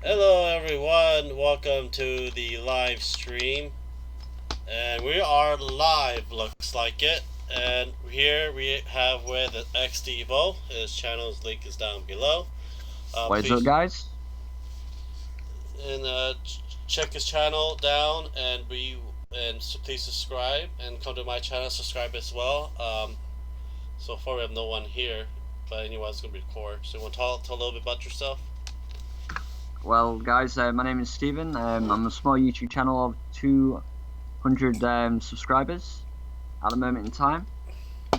Hello, everyone. Welcome to the live stream. And we are live, looks like it. And here we have with XDevo. His channel's link is down below. What is up, Please guys? and check his channel down please subscribe and come to my channel, subscribe as well. So far we have no one here, but anyway, it's gonna be core. So you want to tell a little bit about yourself? Well, guys, my name is Steven. I'm a small YouTube channel of 200 subscribers at the moment in time.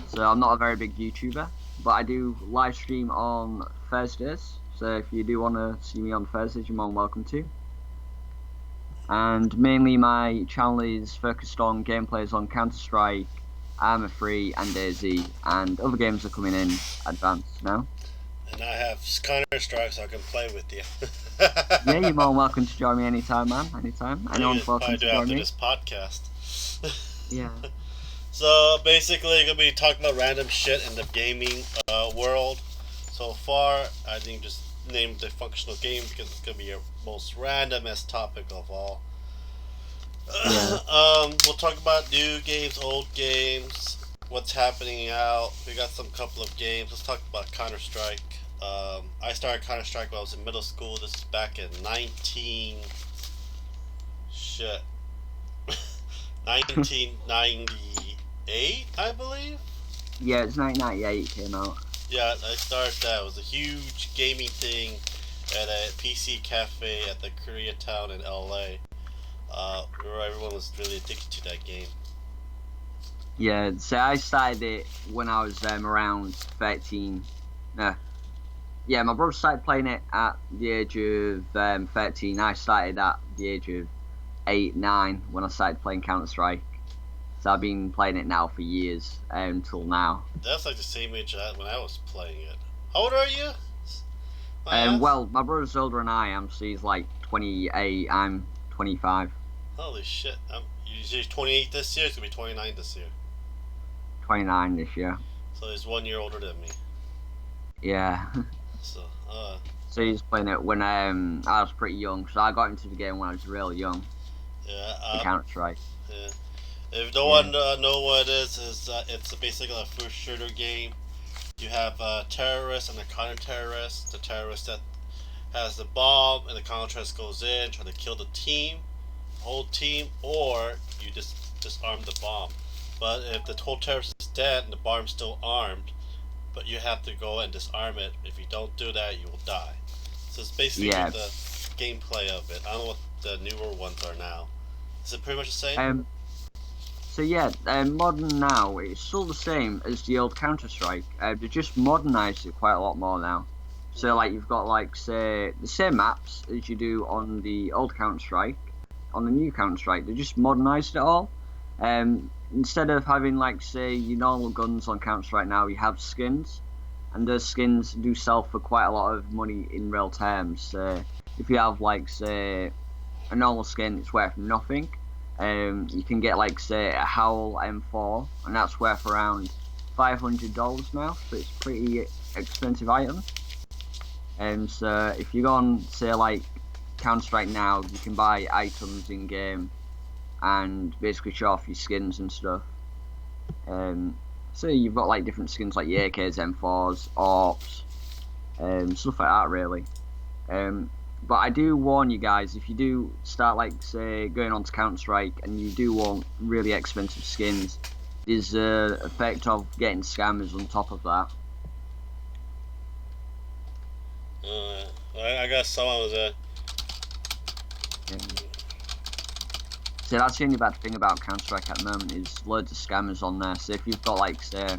So I'm not a very big YouTuber, but I do live stream on Thursdays. So if you do want to see me on Thursdays, you're more than welcome to. And mainly my channel is focused on gameplays on Counter-Strike, Arma 3 and DayZ, and other games are coming in advanced now. And I have Counter-Strike, so I can play with you. Yeah, you're more than welcome to join me anytime, man. Anytime. Anyone's welcome to join me. This podcast. Yeah. So basically, gonna be talking about random shit in the gaming world. So far, I think just name the functional game because it's gonna be your most randomest topic of all. Yeah. We'll talk about new games, old games, what's happening out. We got some couple of games. Let's talk about Counter Strike. I started Counter Strike when I was in middle school. This is back in 1998, I believe. Yeah, it's 1998 came out. Yeah, I started that. It was a huge gaming thing at a PC cafe at the Koreatown in LA. Where everyone was really addicted to that game. Yeah, so I started it when I was around 13. Yeah, my brother started playing it at the age of 13. I started at the age of 8, 9 when I started playing Counter-Strike. So I've been playing it now for years until now. That's like the same age when I was playing it. How old are you? Well, my brother's older than I am, so he's like 28. I'm 25. Holy shit! You're 28 this year. It's gonna be 29 this year. 29 this year. So he's 1 year older than me. Yeah. So. So he's playing it when I was pretty young. So I got into the game when I was really young. Yeah. Counter-Strike. Yeah. If no one know what it is it's basically a first shooter game. You have a terrorist and a counter-terrorist. The terrorist that has the bomb and the counter-terrorist goes in, trying to kill the whole team, or you just disarm the bomb. But if the whole terrorist is dead and the bomb's still armed, but you have to go and disarm it. If you don't do that, you will die. So it's basically the gameplay of it. I don't know what the newer ones are now. Is it pretty much the same? So yeah, modern now, it's still the same as the old Counter-Strike. They just modernized it quite a lot more now. So like you've got like say the same maps as you do on the old Counter-Strike, on the new Counter-Strike. They just modernized it all. Instead of having like say your normal guns on Counter-Strike now, you have skins, and those skins do sell for quite a lot of money in real terms. If you have like say a normal skin, it's worth nothing. You can get like say a Howl M4, and that's worth around $500 now, so it's a pretty expensive item. So if you go on say like Counter-Strike now, you can buy items in game and basically show off your skins and stuff. So you've got like different skins like your AKs, M4s, AWPs, stuff like that really. But I do warn you guys, if you do start like say going on to Counter-Strike and you do want really expensive skins, there's the effect of getting scammers on top of that. I guess someone was So that's the only bad thing about Counter-Strike at the moment is loads of scammers on there. So if you've got like say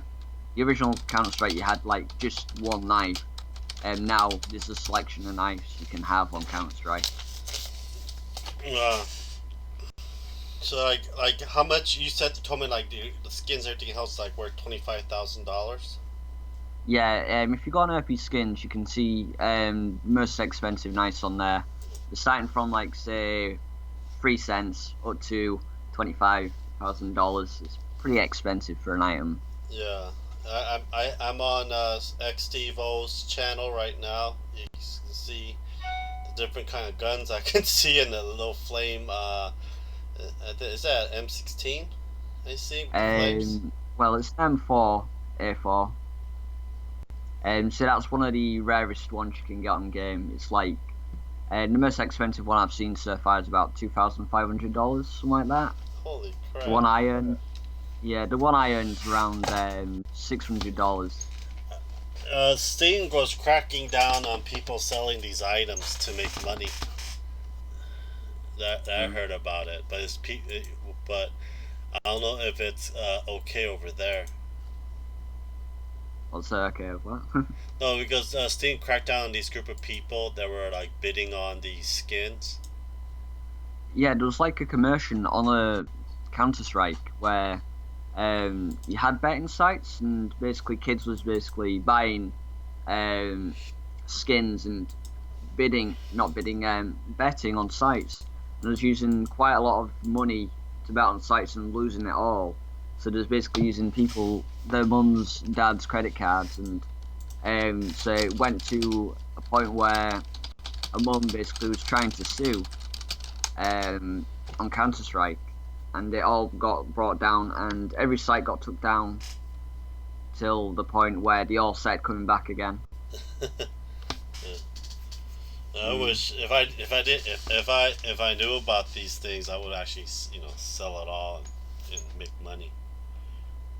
the original Counter-Strike, you had like just one knife, and now there's a selection of knives you can have on Counter-Strike. So like how much you said told me like the skins and everything else like worth $25,000? Yeah, if you go on OP Skins, you can see most expensive knives on there. They're starting from like say 3 cents up to $25,000. It's pretty expensive for an item. Yeah, I'm on XDevo's channel right now. You can see the different kind of guns I can see in the little flame. Is that M16? I see with the flames. Well, it's an M4 A4. So that's one of the rarest ones you can get on game. It's like the most expensive one I've seen so far is about $2,500, something like that. Holy crap! The one I earned, yeah, the one I earned is around $600. Steam was cracking down on people selling these items to make money. That I heard about it, but but I don't know if it's okay over there. What's okay with what? No, because Steam cracked down on these group of people that were like bidding on these skins. Yeah, there was like a commercial on a Counter-Strike where you had betting sites and basically kids was basically buying skins and betting on sites. And was using quite a lot of money to bet on sites and losing it all. So there's basically using their mums, dads' credit cards, and so it went to a point where a mum basically was trying to sue on Counter-Strike, and it all got brought down, and every site got took down till the point where they all started coming back again. I wish if I knew about these things, I would actually sell it all and make money.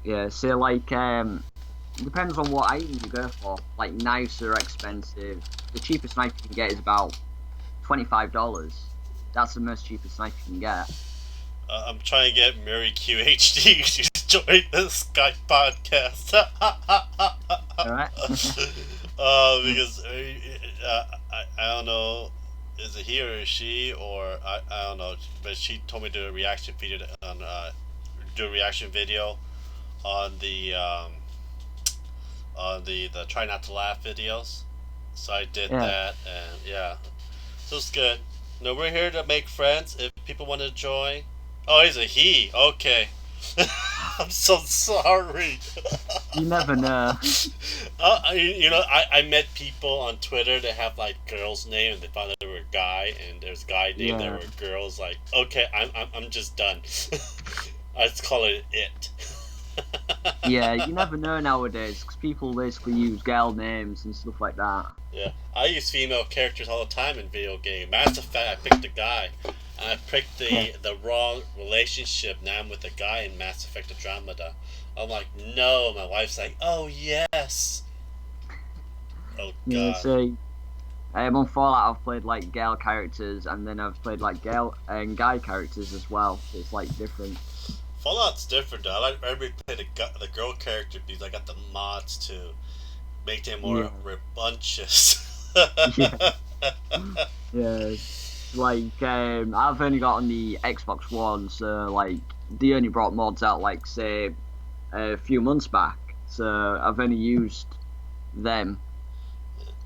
Yeah, so like depends on what item you go for. Like knives are expensive. The cheapest knife you can get is about $25. That's the most cheapest knife you can get. I'm trying to get Mary QHD to join the Skype podcast. Alright. Because I don't know, is it he or she or I don't know, but she told me to do a reaction video on the try not to laugh videos. So I did that, and yeah, so it's good. No, we're here to make friends. If people want to join, oh, he's a he. Okay. I'm so sorry. You never know. I met people on Twitter that have like girls' name, and they found out they were a guy, and there's guy name that were girls. Like, okay, I'm just done. I just call it. Yeah, you never know nowadays because people basically use girl names and stuff like that. Yeah, I use female characters all the time in video game. Mass Effect, I picked a guy, and I picked the wrong relationship. Now I'm with a guy in Mass Effect Andromeda. I'm like, no. My wife's like, oh yes. Oh god. Yeah, so on Fallout I've played like girl characters, and then I've played like girl and guy characters as well. So it's like different. Fallout's different though. I really play the girl character because I got the mods to make them more rambunctious. Yeah. Like I've only got on the Xbox One, so like they only brought mods out like say a few months back. So I've only used them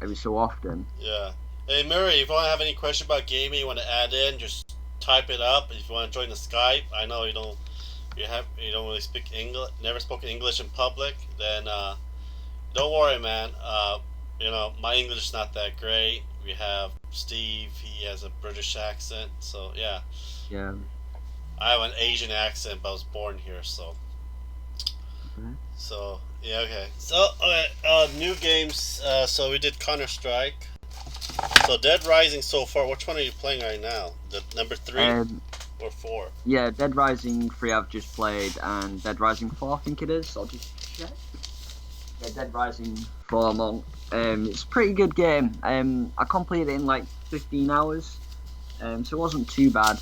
every so often. Yeah. Hey Murray, if you want to have any question about gaming, you want to add in, just type it up. If you want to join the Skype, I know you don't really speak English, never spoken English in public, then don't worry, man. My English is not that great. We have Steve, he has a British accent, so yeah. Yeah. I have an Asian accent, but I was born here, so. Okay. So, yeah, okay. So, new games, so we did Counter-Strike. So, Dead Rising so far, which one are you playing right now? The number 3 or 4? Yeah, Dead Rising 3 I've just played, and Dead Rising 4 I think it is. I'll just check. Yeah, Dead Rising 4 Monk. It's a pretty good game. I completed it in like 15 hours, so it wasn't too bad.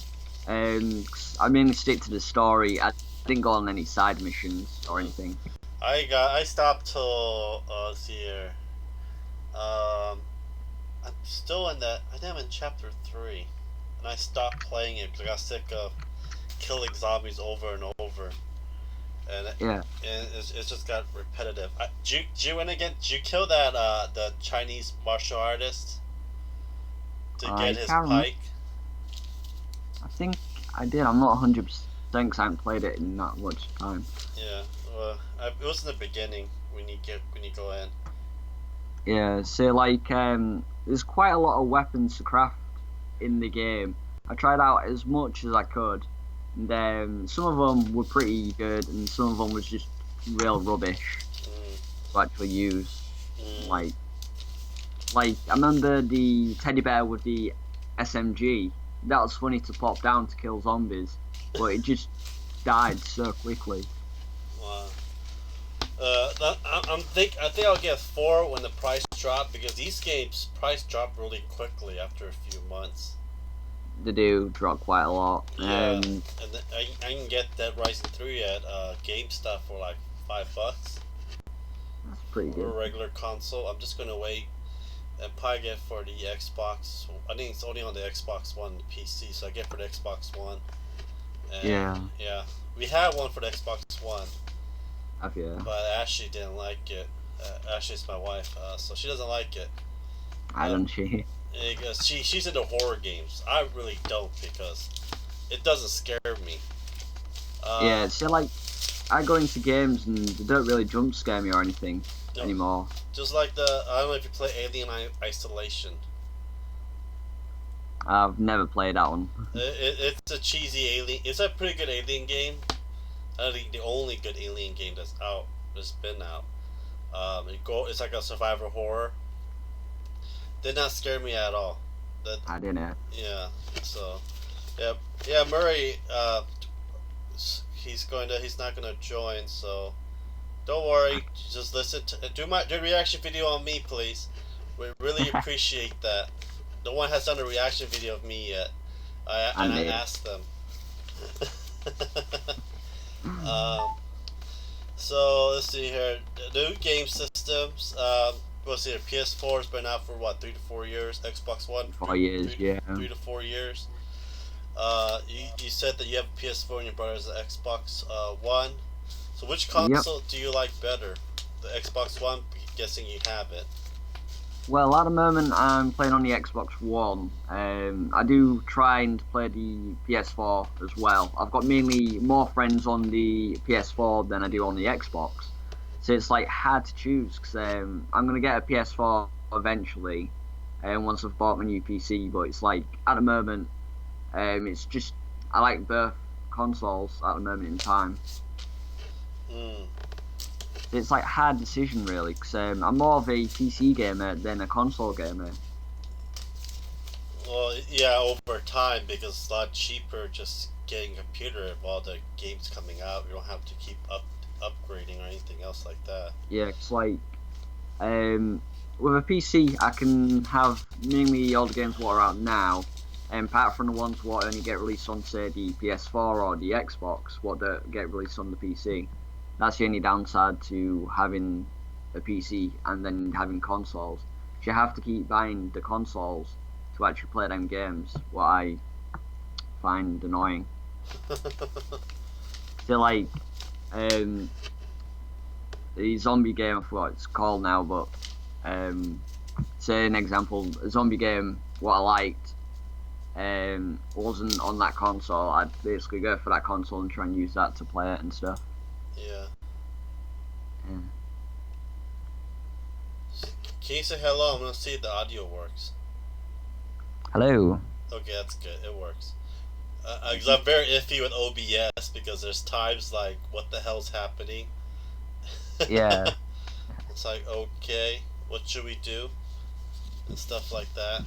I mainly stick to the story. I didn't go on any side missions or anything. I stopped till let's see here. I'm still in that. I think I'm in chapter 3, and I stopped playing it because I got sick of killing zombies over and over. And it just got repetitive. Did you kill that the Chinese martial artist to get his pike? I think I did. I'm not 100% because I haven't played it in that much time. Yeah, well, it was in the beginning when you go in. Yeah, so like there's quite a lot of weapons to craft in the game. I tried out as much as I could, and some of them were pretty good, and some of them was just real rubbish Mm, to actually use. mm. Like I remember the teddy bear with the SMG. That was funny to pop down to kill zombies, but it just died so quickly. Wow. I think I'll get 4 when the price drop because these games price drop really quickly after a few months. They do drop quite a lot. Yeah, and I can get Dead Rising 3 at GameStop for like $5 That's pretty for good. a regular console. I'm just gonna wait and probably get for the Xbox. I think it's only on the Xbox One and the PC, so I get for the Xbox One. And Yeah, yeah, we had one for the Xbox One, have you? but Ashley didn't like it. Ashley's my wife, so she doesn't like it. I Uh, don't see. because she's into horror games. I really don't because it doesn't scare me. Yeah, Uh, so like I go into games and they don't really jump scare me or anything no, anymore. just like I don't know if you play Alien Isolation. I've never played that one. It's a cheesy alien. It's a pretty good alien game. I think the only good alien game that's been out. It's like a survivor horror. Did not scare me at all. That I didn't. yeah. So yeah, yeah. Murray. He's not gonna join. So don't worry. Just listen to do a reaction video on me, please. We really appreciate that. No one has done a reaction video of me yet. I And I did. asked them. um, so let's see here. The new game systems. Let's see. PS4 has been out for what 3 to 4 years. Xbox One 4 years, yeah. 3 to 4 years. You said that you have a PS4 and your brother has an Xbox One. So which Yep. console do you like better? The Xbox One. Guessing you have it. Well, at the moment, I'm playing on the Xbox One. I do try and play the PS4 as well. I've got mainly more friends on the PS4 than I do on the Xbox. So it's like hard to choose because I'm gonna get a PS4 eventually, once I've bought my new PC. But it's like at the moment, it's just I like both consoles at the moment in time. Hmm. It's like a hard decision really because I'm more of a PC gamer than a console gamer. Well, yeah, over time because it's a lot cheaper just getting a computer while the game's coming out. You don't have to keep upgrading or anything else like that. Yeah, it's like um, with a PC I can have mainly all the games what are out now, and apart from the ones what only get released on say the PS4 or the Xbox, what don't get released on the PC. That's the only downside to having a PC and then having consoles. You have to keep buying the consoles to actually play them games, what I find annoying. So like um, the zombie game, I forgot what it's called now, but say an example, a zombie game what I liked wasn't on that console. I'd basically go for that console and try and use that to play it and stuff. Yeah. Yeah. Can you say hello? I'm gonna see if the audio works. Hello. Okay, that's good. It works. Because I'm very iffy with OBS because there's times like, what the hell's happening? Yeah. It's like, okay, what should we do? And stuff like that.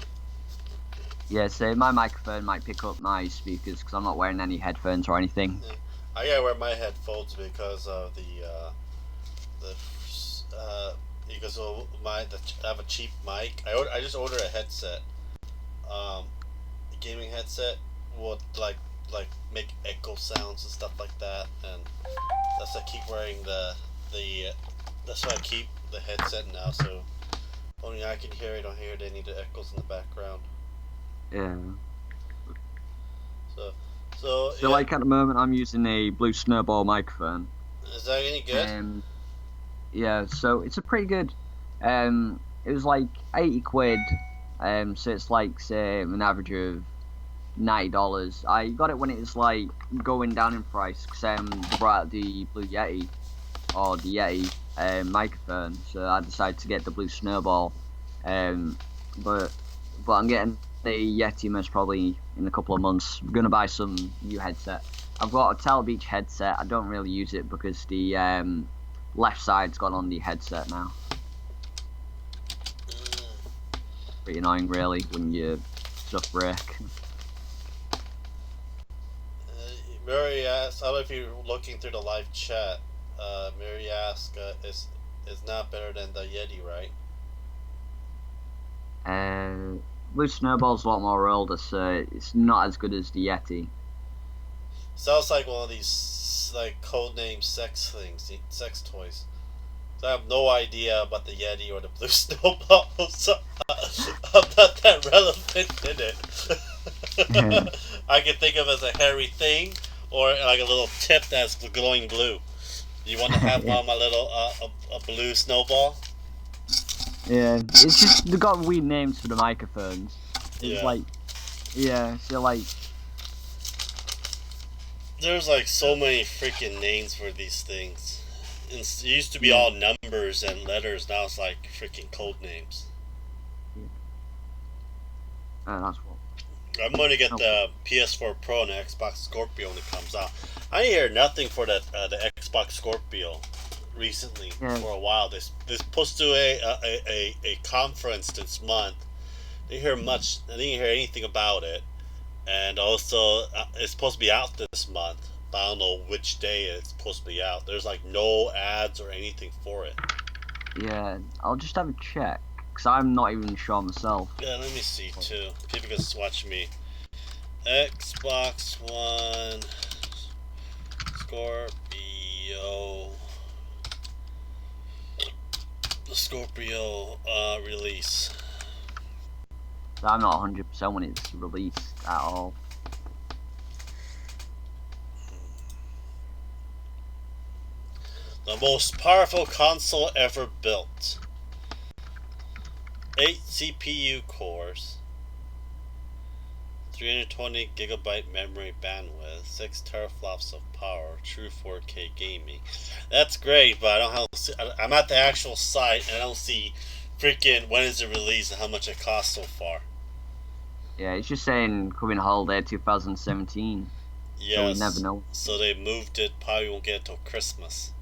Yeah, so my microphone might pick up my speakers because I'm not wearing any headphones or anything. Yeah. I gotta wear my headphones because of the because of I have a cheap mic. I just ordered a headset, a gaming headset would like make echo sounds and stuff like that, and that's why I keep wearing the that's why I keep the headset now, so only I can hear it. I don't hear any of the echoes in the background. Yeah. So so So yeah, like at the moment I'm using a Blue Snowball microphone. is that any good? Yeah, so it's a pretty good. It was like 80 quid. So it's like say an average of $90. I got it when it was like going down in price because they brought out the Blue Yeti or the Yeti. microphone, so I decided to get the Blue Snowball. Um, but I'm getting the Yeti most probably in a couple of months. I'm gonna buy some new headset. I've got a Telebeach headset. I don't really use it because the left side's gone on the headset now. Pretty annoying, really, when your stuff break. Mary asks, I don't know if you're looking through the live chat. Mary asks, is not better than the Yeti, right? Blue Snowball's a lot more older, so it's not as good as the Yeti. Sounds like one of these like codename sex things, sex toys. So I have no idea about the Yeti or the Blue Snowball, so I'm not that relevant in it. I can think of it as a hairy thing or like a little tip that's glowing blue. You want to have one of my little a blue snowball? Yeah, it's just they got weird names for the microphones. It's Yeah. So like There's like so many freaking names for these things. It used to be all numbers and letters. Now it's like freaking code names. that's what. I'm going to get the PS4 Pro and the Xbox Scorpio when it comes out. I hear nothing for the Xbox Scorpio recently for a while. They're supposed to do a conference this month. I didn't hear anything about it. And also, it's supposed to be out this month, but I don't know which day it's supposed to be out. There's like no ads or anything for it. Yeah, I'll just have a check, because I'm not even sure myself. Yeah, let me see too. People can watch me. Xbox One Scorpio. The Scorpio release. I'm not 100% when it's released at all. The most powerful console ever built. 8 CPU cores. 320 gigabyte memory bandwidth, 6 teraflops of power, true 4K gaming. That's great, but I'm at the actual site and I don't see freaking when is it released and how much it costs so far. Yeah, it's just saying coming holiday 2017. Yes. So we never know. So they moved it. Probably won't get it till Christmas.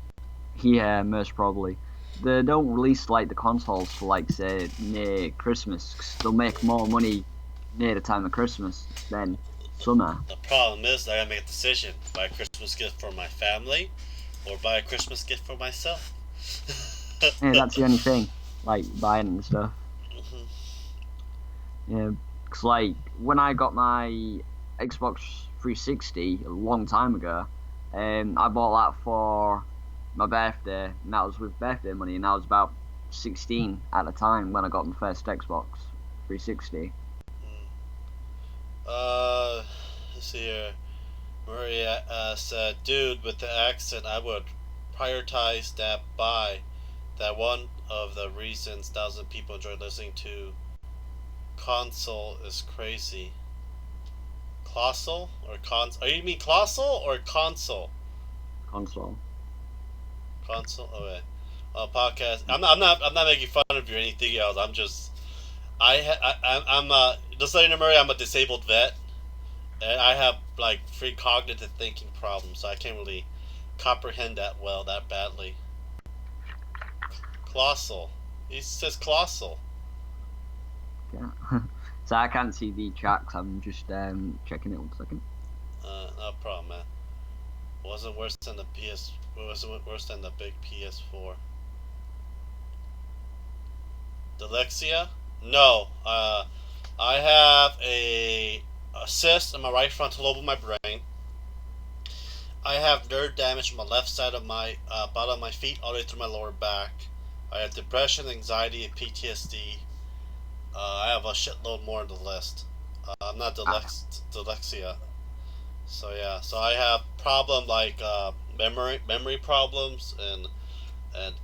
Yeah, most probably. They don't release like the consoles for like say near Christmas, 'cause they'll make more money near the time of Christmas than summer. The problem is I gotta make a decision: buy a Christmas gift for my family, or buy a Christmas gift for myself. Yeah, that's the only thing. Like buying and stuff. Yeah, cause like when I got my Xbox 360 a long time ago, I bought that for my birthday, and that was with birthday money, and I was about 16 at the time when I got my first Xbox 360. Let's see here. Maria said, "Dude, with the accent, I would prioritize that buy. That one of the reasons thousands of people enjoy listening to console is crazy." Colossal or cons? Oh, you mean colossal or console? Console. Console. Okay. Podcast. I'm not making fun of you or anything else. I'm just. I'm just letting you know, Murray, I'm a disabled vet, and I have like free cognitive thinking problems, so I can't really comprehend that badly. Colossal. He says colossal. Yeah. So I can't see the chat 'cause I'm just checking it 1 second. No problem, man. Wasn't worse than the PS. Wasn't worse than the big PS4. Dyslexia? No. I have a cyst in my right frontal lobe of my brain. I have nerve damage on my left side of my bottom of my feet all the way through my lower back. I have depression, anxiety, and PTSD. I have a shitload more on the list. I'm not dyslexia. So yeah, so I have problem like memory problems and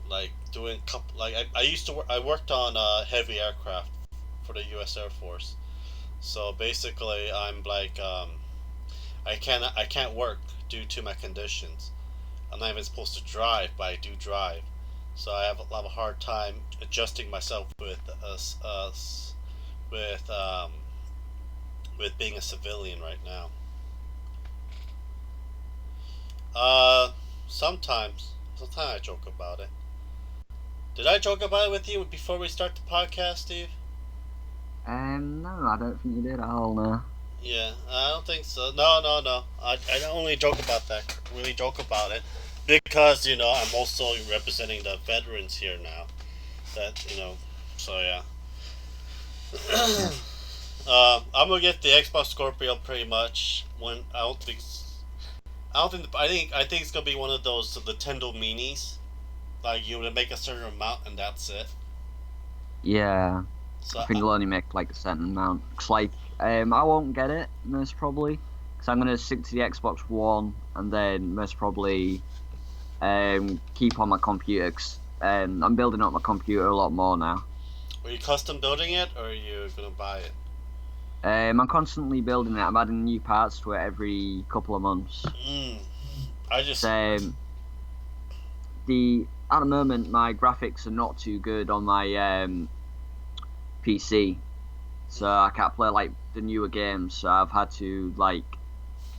like doing I used to I worked on heavy aircraft for the U.S. Air Force. So basically, I'm like I can't work due to my conditions. I'm not even supposed to drive, but I do drive. so I have a hard time adjusting myself with us with with being a civilian right now. Uh, sometimes I joke about it. Did I joke about it with you before we start the podcast, Steve? No, I don't think you did at all. No. Yeah, I don't think so. No, no, no. I don't only joke about that. Really joke about it because I'm also representing the veterans here now. That so yeah. Yeah. I'm gonna get the Xbox Scorpio pretty much. When I think it's gonna be one of those Nintendo Minis. Like you would make a certain amount and that's it. Yeah. So I think they'll only make like a certain amount. Cause like, I won't get it most probably, because I'm gonna stick to the Xbox One and then most probably keep on my computer. Cause, I'm building up my computer a lot more now. are you custom building it or are you gonna buy it? I'm constantly building it. I'm adding new parts to it every couple of months. Mm, I just So the at the moment my graphics are not too good on my PC, so I can't play like the newer games. So I've had to like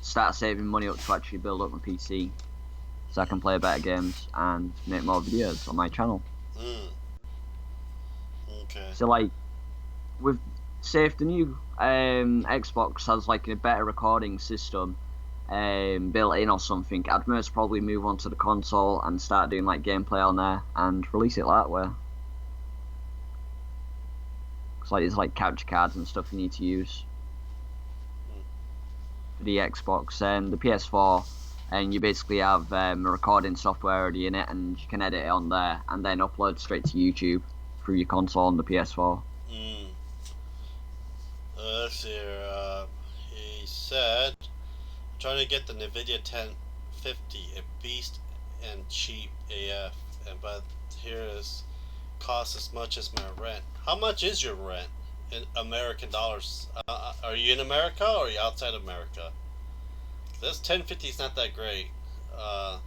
start saving money up to actually build up my PC so I can play better games and make more videos on my channel. mm, okay. So like with say if the new Xbox has like a better recording system built in or something, I'd most probably move on to the console and start doing like gameplay on there and release it that way. Cause like there's like capture cards and stuff you need to use Mm. for the Xbox and the PS4, and you basically have a recording software already in it, and you can edit it on there and then upload straight to YouTube through your console on the PS4. Mm. Let's see here. He said, trying to get the NVIDIA 1050, a beast and cheap AF, but here is cost as much as my rent. How much is your rent in American dollars? Are you in America or are you outside America? This 1050 is not that great. Uh,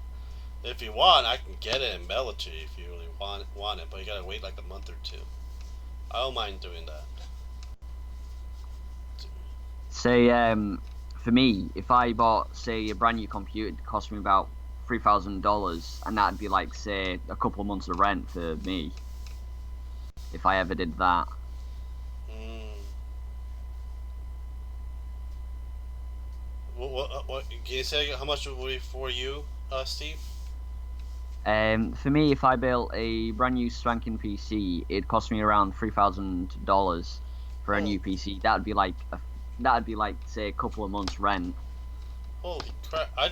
if you want, I can get it and mail it to you if you really want it, but you gotta wait like a month or two. I don't mind doing that. Say, for me, if I bought, say, a brand new computer, it'd cost me about $3,000, and that'd be like, say, a couple of months of rent for me if I ever did that. Mm. What can you say? How much would it be for you, Steve? For me, if I built a brand new swanking PC, it'd cost me around $3,000 for a Oh, new PC. That'd be like, say, a couple of months rent. holy crap! I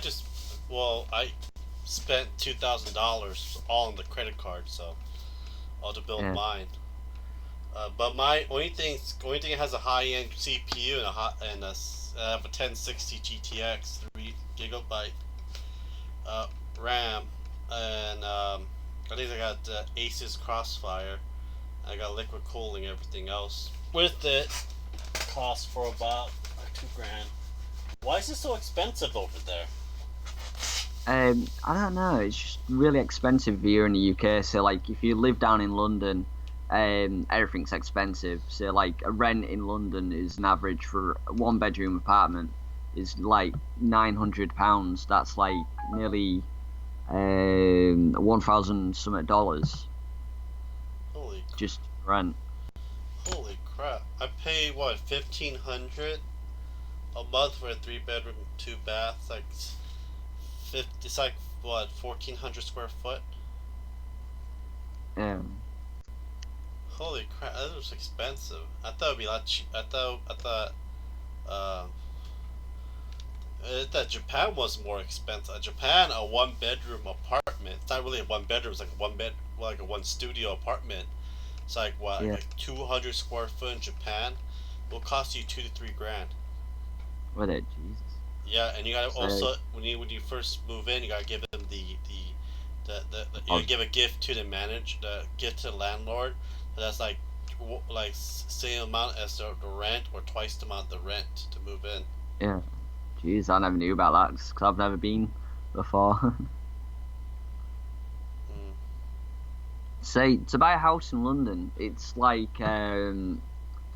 spent $2,000 all on the credit card, so all to build Yeah, mine. But my only thing it has a high end CPU and I have a 1060 GTX 3 GB uh, RAM, and I think I got Asus Crossfire. I got liquid cooling, everything else with it costs for about 2 grand. Why is it so expensive over there? I don't know. It's just really expensive here in the UK. So, like, if you live down in London, everything's expensive. So, like, a rent in London is an average for a one-bedroom apartment is like £900. That's like nearly 1,000 something dollars Holy, just rent. holy crap! I pay what 1,500 a month for a 3 bedroom, 2 bath. Like 50. It's like what 1,400 square foot. Um, Holy crap! That was expensive. I thought it'd be a lot cheap. Uh, that Japan was more expensive. Japan, a 1 bedroom apartment. It's not really a 1 bedroom. It's like like a one studio apartment. It's like what, yeah, like 200 square foot in Japan. Will cost you 2 to 3 grand. with it, Jesus. Yeah, and you gotta So, also when you first move in, you gotta give them you oh, give a gift to the gift to the landlord. That's like same amount as the rent or twice the amount of the rent to move in. yeah, jeez, I never knew about that because I've never been before. Mm. Say to buy a house in London, it's like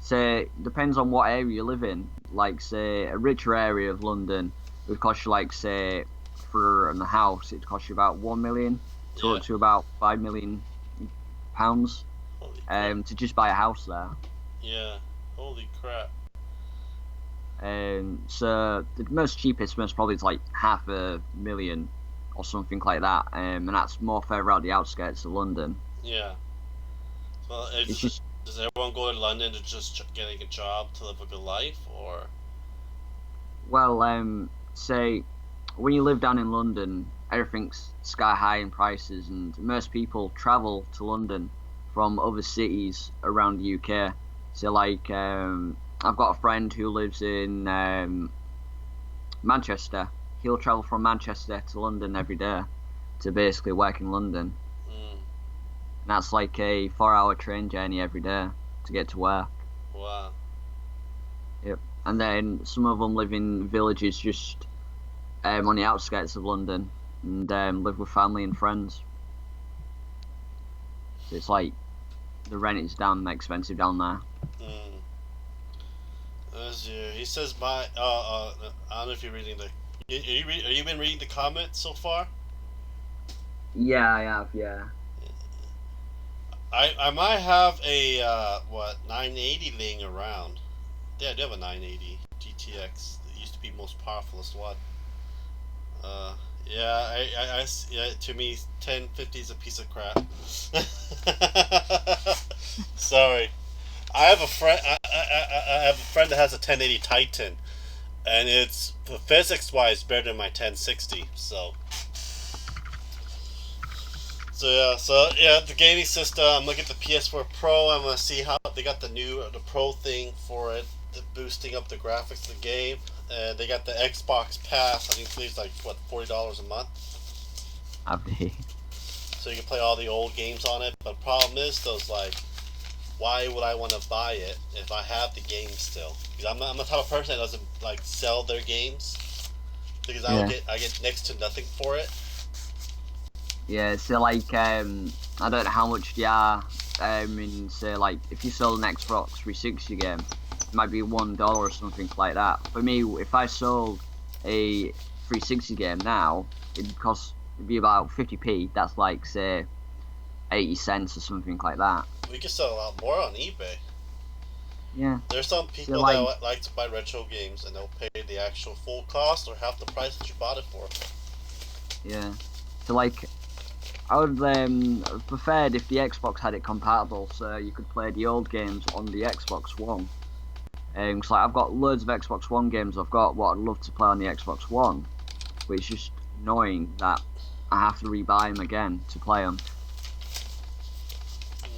say depends on what area you live in. Like say a richer area of London it would cost you like say for a house it'd cost you about 1 million to Yeah. up to about £5 million Holy crap. to just buy a house there. Yeah. Holy crap. So the most cheapest most probably is like 500,000 or something like that. And that's more further out the outskirts of London. Yeah. Well, It's just does everyone go to London to just getting a job to live a good life, or? well, say when you live down in London, everything's sky high in prices, and most people travel to London from other cities around the UK. So, like, I've got a friend who lives in Manchester. He'll travel from Manchester to London every day to basically work in London. Mm, And that's like a 4 hour train journey every day to get to work. wow. Yep. And then some of them live in villages just on the outskirts of London and live with family and friends. So it's like the rent is down expensive down there. Mm. He says my. I don't know if you're reading the. Are you been reading the comments so far? Yeah, I have. Yeah. I might have a what 980 laying around. Yeah, I do have a 980 GTX. It used to be most powerfulest one. Uh, yeah, yeah. To me, 1050 is a piece of crap. Sorry, I have a friend. I have a friend that has a 1080 Titan, and it's physics wise better than my 1060. So the gaming system. I'm looking at the PS4 Pro. I'm gonna see how they got the Pro thing for it, boosting up the graphics of the game. And they got the Xbox Pass. I think it's like what $40 a month, Have they? so you can play all the old games on it. But the problem is, those like, why would I want to buy it if I have the game still? Because I'm the type of person that doesn't like sell their games because Yeah. I get next to nothing for it. Yeah. So like I don't know how much they are. In say like if you sold an Xbox 360 game, it might be $1 or something like that. For me, if I sold a 360 game now, it'd be about 50p. That's like say 80 cents or something like that. We can sell a lot more on eBay. Yeah. There's some So people like that like to buy retro games and they'll pay the actual full cost or half the price that you bought it for. yeah. So like I would have preferred if the Xbox had it compatible, so you could play the old games on the Xbox One. So like I've got loads of Xbox One games I've got what I'd love to play on the Xbox One, but it's just annoying that I have to rebuy them again to play them.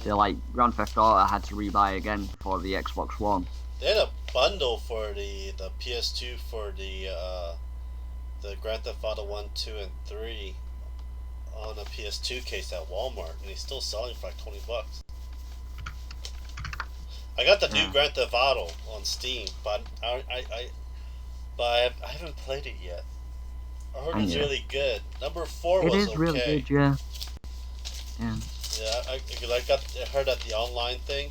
So like Grand Theft Auto, I had to rebuy again for the Xbox One. They had a bundle for the PS2 for the Grand Theft Auto 1, 2, and 3 on a PS2 case at Walmart, and he's still selling for like $20. I got the new Yeah, Grand Theft Auto on Steam, but I haven't played it yet. I heard and it's yeah, really good. Number 4 it was is really okay. good. Yeah, yeah, Yeah, I heard that the online thing.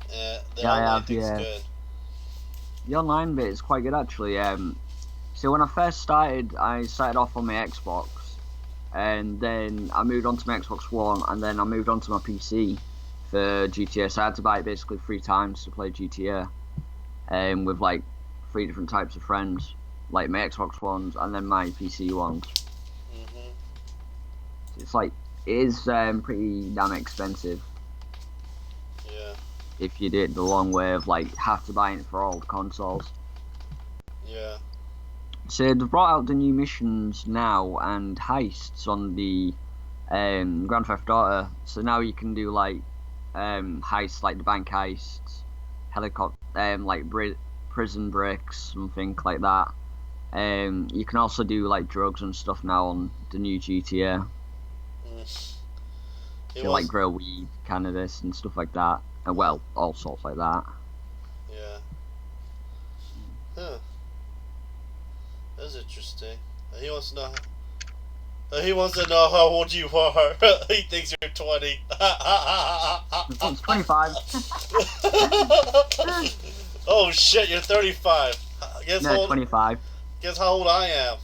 The yeah. I online have. thing's Yeah, good. the online bit is quite good actually. So when I first started, I started off on my Xbox, and then I moved on to my Xbox One, and then I moved on to my PC for GTA. So I had to buy it basically 3 times to play GTA, with like 3 different types of friends, like my Xbox ones and then my PC ones. Hmm. It's like it is pretty damn expensive Yeah, if you did it the long way of like have to buy it for all the consoles. yeah. So they've brought out the new missions now and heists on the Grand Theft Auto. So now you can do like heists like the bank heists, helicopter, prison breaks, something like that. You can also do like drugs and stuff now on the new GTA. Mm. It So like was, grow weed, cannabis, and stuff like that. And well, all sorts like that. yeah. Huh. That's interesting. He wants to know. He wants to know how old you are. He thinks you're 20. It's 25. Oh shit, you're 35. No, 25. Guess how old I am.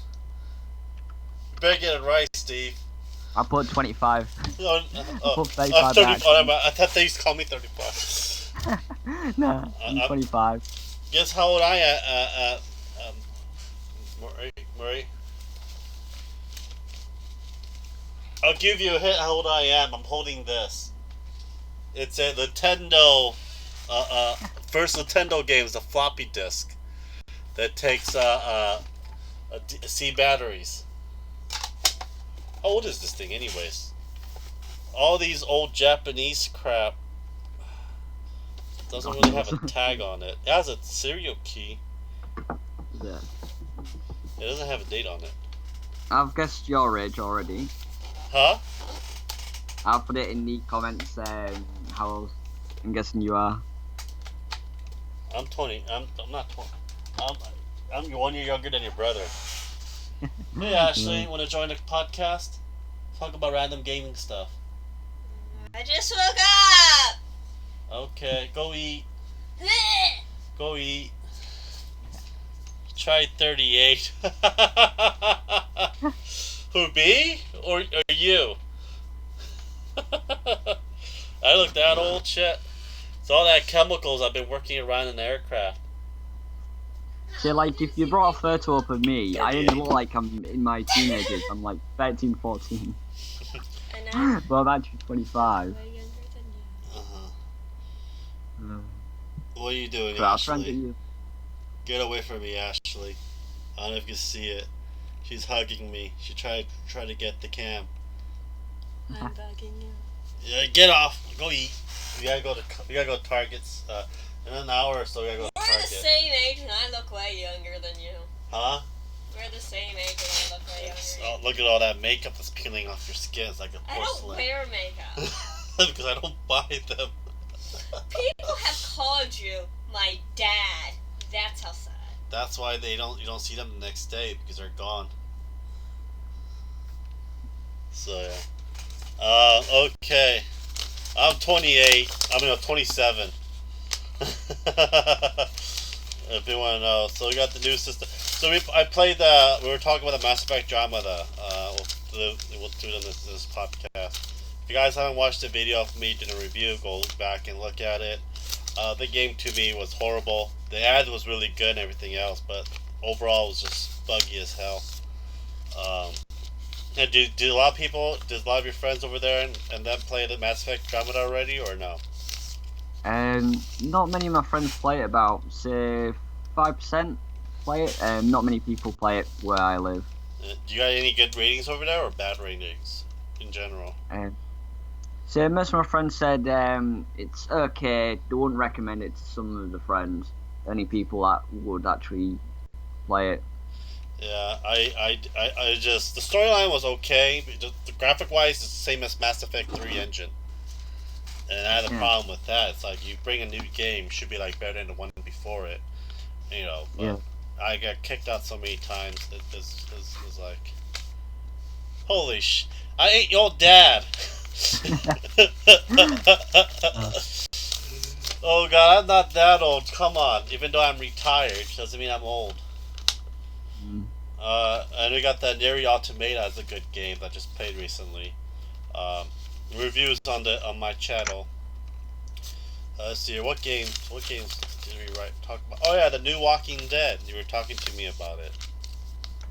You better get it right, Steve. I put 25. Oh, I put 35 by 30. Oh, accident. I thought they used to call me 35. Nah, I'm 25. Guess how old I am, Murray? I'll give you a hint how old I am. I'm holding this. It's a Nintendo, first Nintendo game is a floppy disk that takes C batteries. How old is this thing, anyways? All these old Japanese crap doesn't really have a tag on it. It has a serial key. Yeah. It doesn't have a date on it. I've guessed your age already. Huh? I'll put it in the comments how old I'm guessing you are. I'm 20. I'm not 20. I'm 1 year younger than your brother. Hey Ashley, want to join the podcast? Talk about random gaming stuff. I just woke up! Okay, go eat. Go eat. Try 38. Who, me? Or you? I look that old? Shit. It's all that chemicals I've been working around in the aircraft. So, like, if you brought a photo up of me, I only look like I'm in my teenagers. I'm like 13, 14. And But I'm actually 25. way younger than you. Uh-huh. What are you doing, So I was trying to get Ashley? you. Get away from me, Ashley. I don't know if you can see it. She's hugging me. She tried to get the cam. I'm bugging you. Yeah, get off. Go eat. We gotta go to Target's. In an hour or so, we gotta go to We're Target. the same age and I look way younger than you. Huh? We're the same age and I look way younger. Oh, look at all that makeup that's peeling off your skin. It's like a I don't porcelain. wear makeup. Because I don't buy them. People have called you my dad. That's how sad. That's why you don't see them the next day because they're gone. So yeah. Okay. I'm 28. 27. If you want to know, so we got the new system. So I played the. We were talking about the Mass Effect drama. We'll do it in this podcast. If you guys haven't watched the video of me doing a review, go back and look at it. The game to me was horrible. The ad was really good and everything else, but overall it was just buggy as hell. And do a lot of your friends over there and them play the Mass Effect drama already, or no? Not many of my friends play it. About say 5% play it. Not many people play it where I live. Do you got any good ratings over there or bad ratings in general? So most of my friends said it's okay. They wouldn't recommend it to some of the friends. Any people that would actually play it. Yeah, I just the storyline was okay. But the graphic wise, it's the same as Mass Effect 3 engine, and I had a problem with that. It's like you bring a new game, should be like better than the one before it, you know. But Yeah. I got kicked out so many times. It was like, holy sh! I ain't your dad. Oh god, I'm not that old. Come on. Even though I'm retired, doesn't mean I'm old. And we got that Neri Automata as a good game that I just played recently. Reviews on my channel. Let's see here. What games did we talk about? Oh yeah, the new Walking Dead. You were talking to me about it.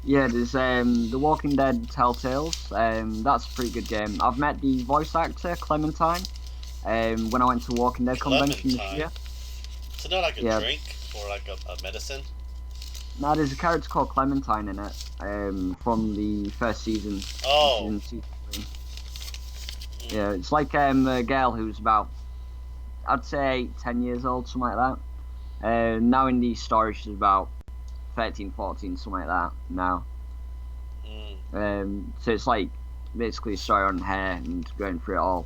Yeah, there's The Walking Dead Telltales. That's a pretty good game. I've met the voice actor Clementine. When I went to Walking Dead convention this year. So not like a drink or like a medicine. No, there's a character called Clementine in it. From the first season. Oh. Season 2, 3. Yeah, it's like a girl who's about, I'd say 10 years old, something like that. Now in the story she's about 13, 14, something like that now. So it's like basically a story on her and going through it all,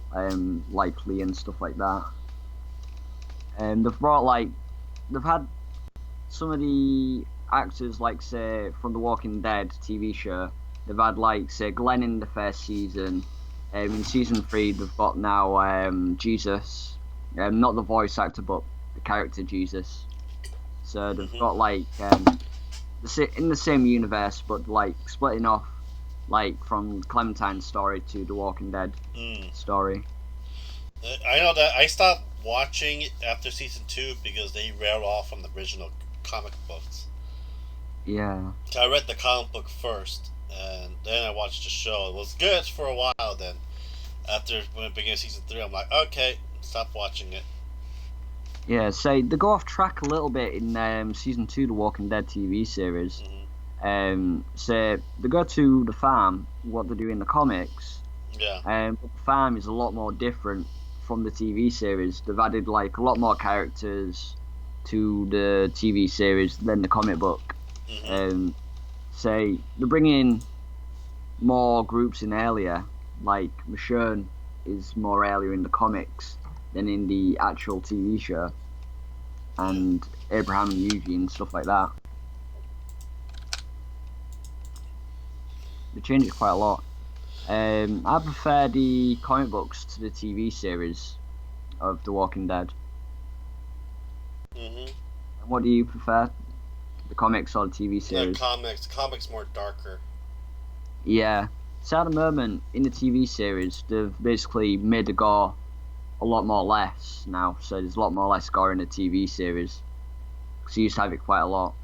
like Lee and stuff like that. And they've had some of the actors, like say from the Walking Dead TV show, they've had like say Glenn in the first season. In season 3, they've got now Jesus, not the voice actor, but the character Jesus. So they've got like in the same universe, but like splitting off, like from Clementine's story to the Walking Dead story. I know that I stopped watching it after season 2 because they railed off from the original comic books. Yeah. So I read the comic book first, and then I watched the show. It was good for a while. Then, after when it began season 3, I'm like, okay, stop watching it. Yeah, say they go off track a little bit in season 2, the Walking Dead TV series. So they go to the farm, what they do in the comics. Yeah. But the farm is a lot more different from the TV series. They've added like a lot more characters to the TV series than the comic book. Say they're bringing more groups in earlier. Like Michonne is more earlier in the comics than in the actual TV show, and Abraham and Eugene and stuff like that. They changed it quite a lot. I prefer the comic books to the TV series of The Walking Dead. What do you prefer, the comics or the TV series? The comics more darker. Yeah. So at the moment, in the TV series, they've basically made the gore a lot more less now. So there's a lot more less gore in the TV series. Because you used to have it quite a lot.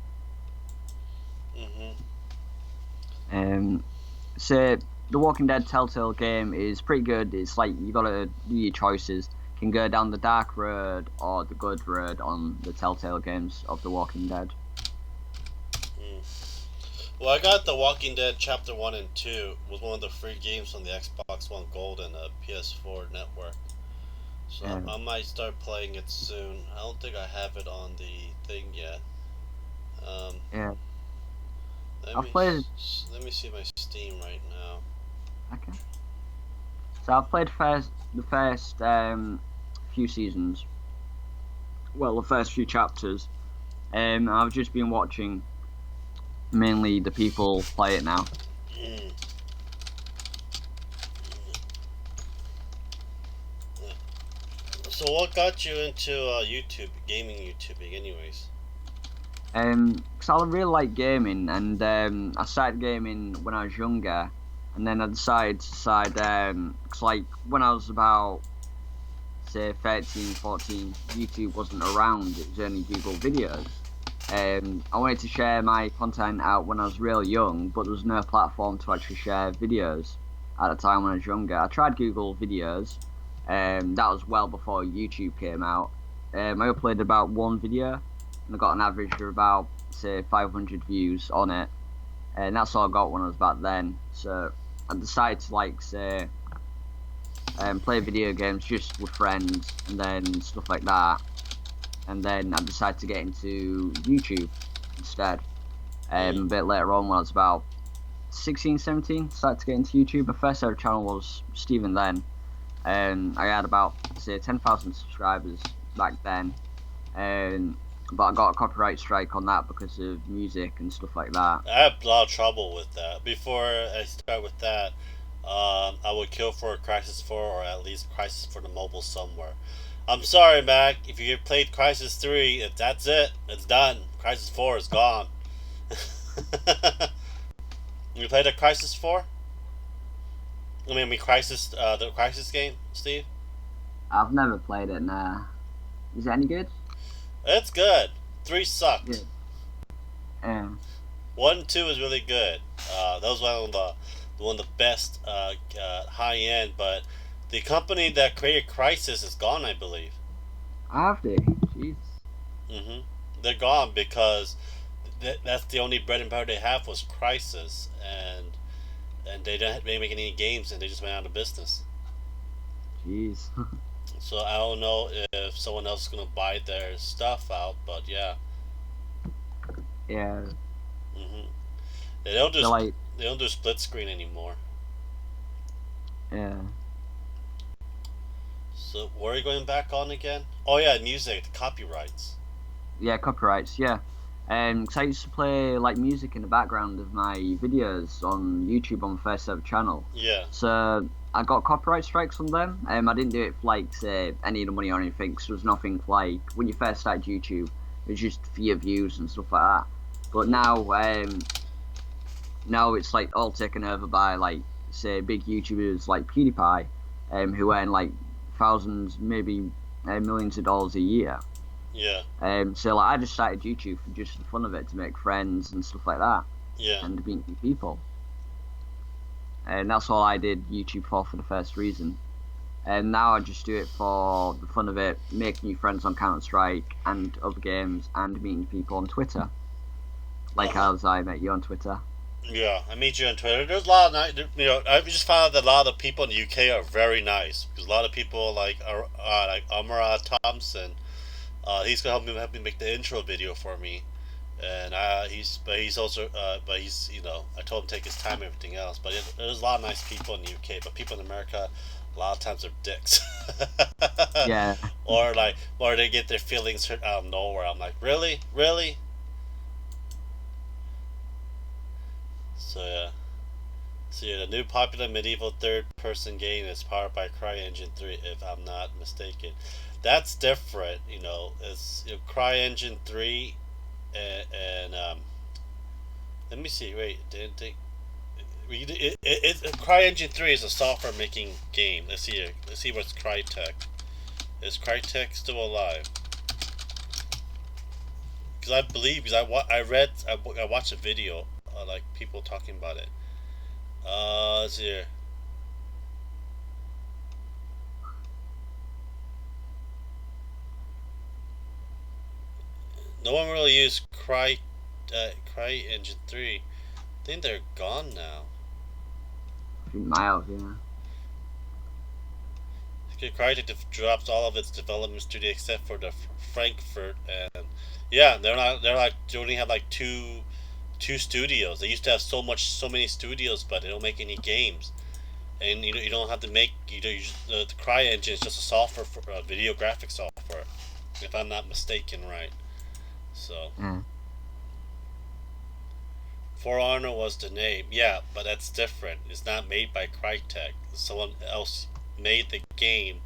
So the Walking Dead Telltale game is pretty good. It's like you gotta do your choices. You can go down the dark road or the good road on the Telltale games of The Walking Dead. Well, I got The Walking Dead Chapter 1 and 2. It was one of the free games on the Xbox One Gold and the PS4 network. So I might start playing it soon. I don't think I have it on the thing yet. Yeah. Let me see my Steam right now. Okay. So I've played the first few seasons. Well, the first few chapters. I've just been watching mainly the people play it now. So what got you into gaming YouTubing anyways? Because I really like gaming, and I started gaming when I was younger, and then I decided because like when I was about say 13, 14, YouTube wasn't around, it was only Google videos. I wanted to share my content out when I was real young, but there was no platform to actually share videos at the time when I was younger. I tried Google videos, that was well before YouTube came out. I uploaded about one video, and I got an average of about, say, 500 views on it, and that's all I got when I was back then. So I decided to, like, say, play video games just with friends, and then stuff like that. And then I decided to get into YouTube instead. A bit later on, when I was about 16, 17, started to get into YouTube. My first ever channel was Stephen then. I had about, say, 10,000 subscribers back then. But I got a copyright strike on that because of music and stuff like that. I have a lot of trouble with that. Before I start with that, I would kill for Crysis 4 or at least Crysis for the mobile somewhere. I'm sorry, Mac. If you played Crysis 3, that's it. It's done. Crysis 4 is gone. You played a Crysis 4? Crysis, the Crysis game, Steve? I've never played it, nah. Is it any good? It's good. 3 sucked. Yeah. 1 and 2 is really good. That was one of the best high end, but the company that created Crysis is gone, I believe. Have they? Jeez. They're gone because that's the only bread and butter they have was Crysis, and they didn't make any games, and they just went out of business. Jeez. So I don't know if someone else is gonna buy their stuff out, but yeah. Yeah. They don't do split screen anymore. Yeah. So where are you going back on again? Oh yeah, music, the copyrights. Yeah, copyrights. Yeah. Because I used to play like music in the background of my videos on YouTube on my first ever channel. Yeah. So I got copyright strikes on them. I didn't do it for like say any of the money or anything. Cause there was nothing like when you first started YouTube, it was just for your views and stuff like that. But now it's like all taken over by like say big YouTubers like PewDiePie, who earn like thousands, maybe millions of dollars a year. Yeah. So like I just started YouTube for just the fun of it to make friends and stuff like that Yeah. and to meet new people. And that's all I did YouTube for the first reason. And now I just do it for the fun of it, make new friends on Counter Strike and other games, and meeting people on Twitter. Like as I met you on Twitter. Yeah, I meet you on Twitter. There's a lot of nice, I just found out that a lot of the people in the UK are very nice because a lot of people like Amara Thompson. He's gonna help me make the intro video for me, and he's also I told him to take his time and everything else. But there's a lot of nice people in the UK, but people in America, a lot of times are dicks. Yeah. or they get their feelings hurt out of nowhere. I'm like, really, really. So yeah. So yeah, the new popular medieval third-person game is powered by CryEngine 3, if I'm not mistaken. That's different, It's CryEngine 3 and let me see. Wait, didn't think CryEngine 3 is a software making game. Let's see here. Let's see what's Crytek. Is Crytek still alive? Because I believe because I watched a video like people talking about it. Let's see here. No one really used CryEngine 3. I think they're gone now. Miles, yeah. Crytek drops all of its development studio except for the Frankfurt, and yeah, they're not. They're like they only have like two studios. They used to have so many studios, but they don't make any games. And you don't have to make the CryEngine is just a software for video graphics software, if I'm not mistaken, right? So. Yeah. For Honor was the name, yeah, but that's different. It's not made by Crytek. Someone else made the game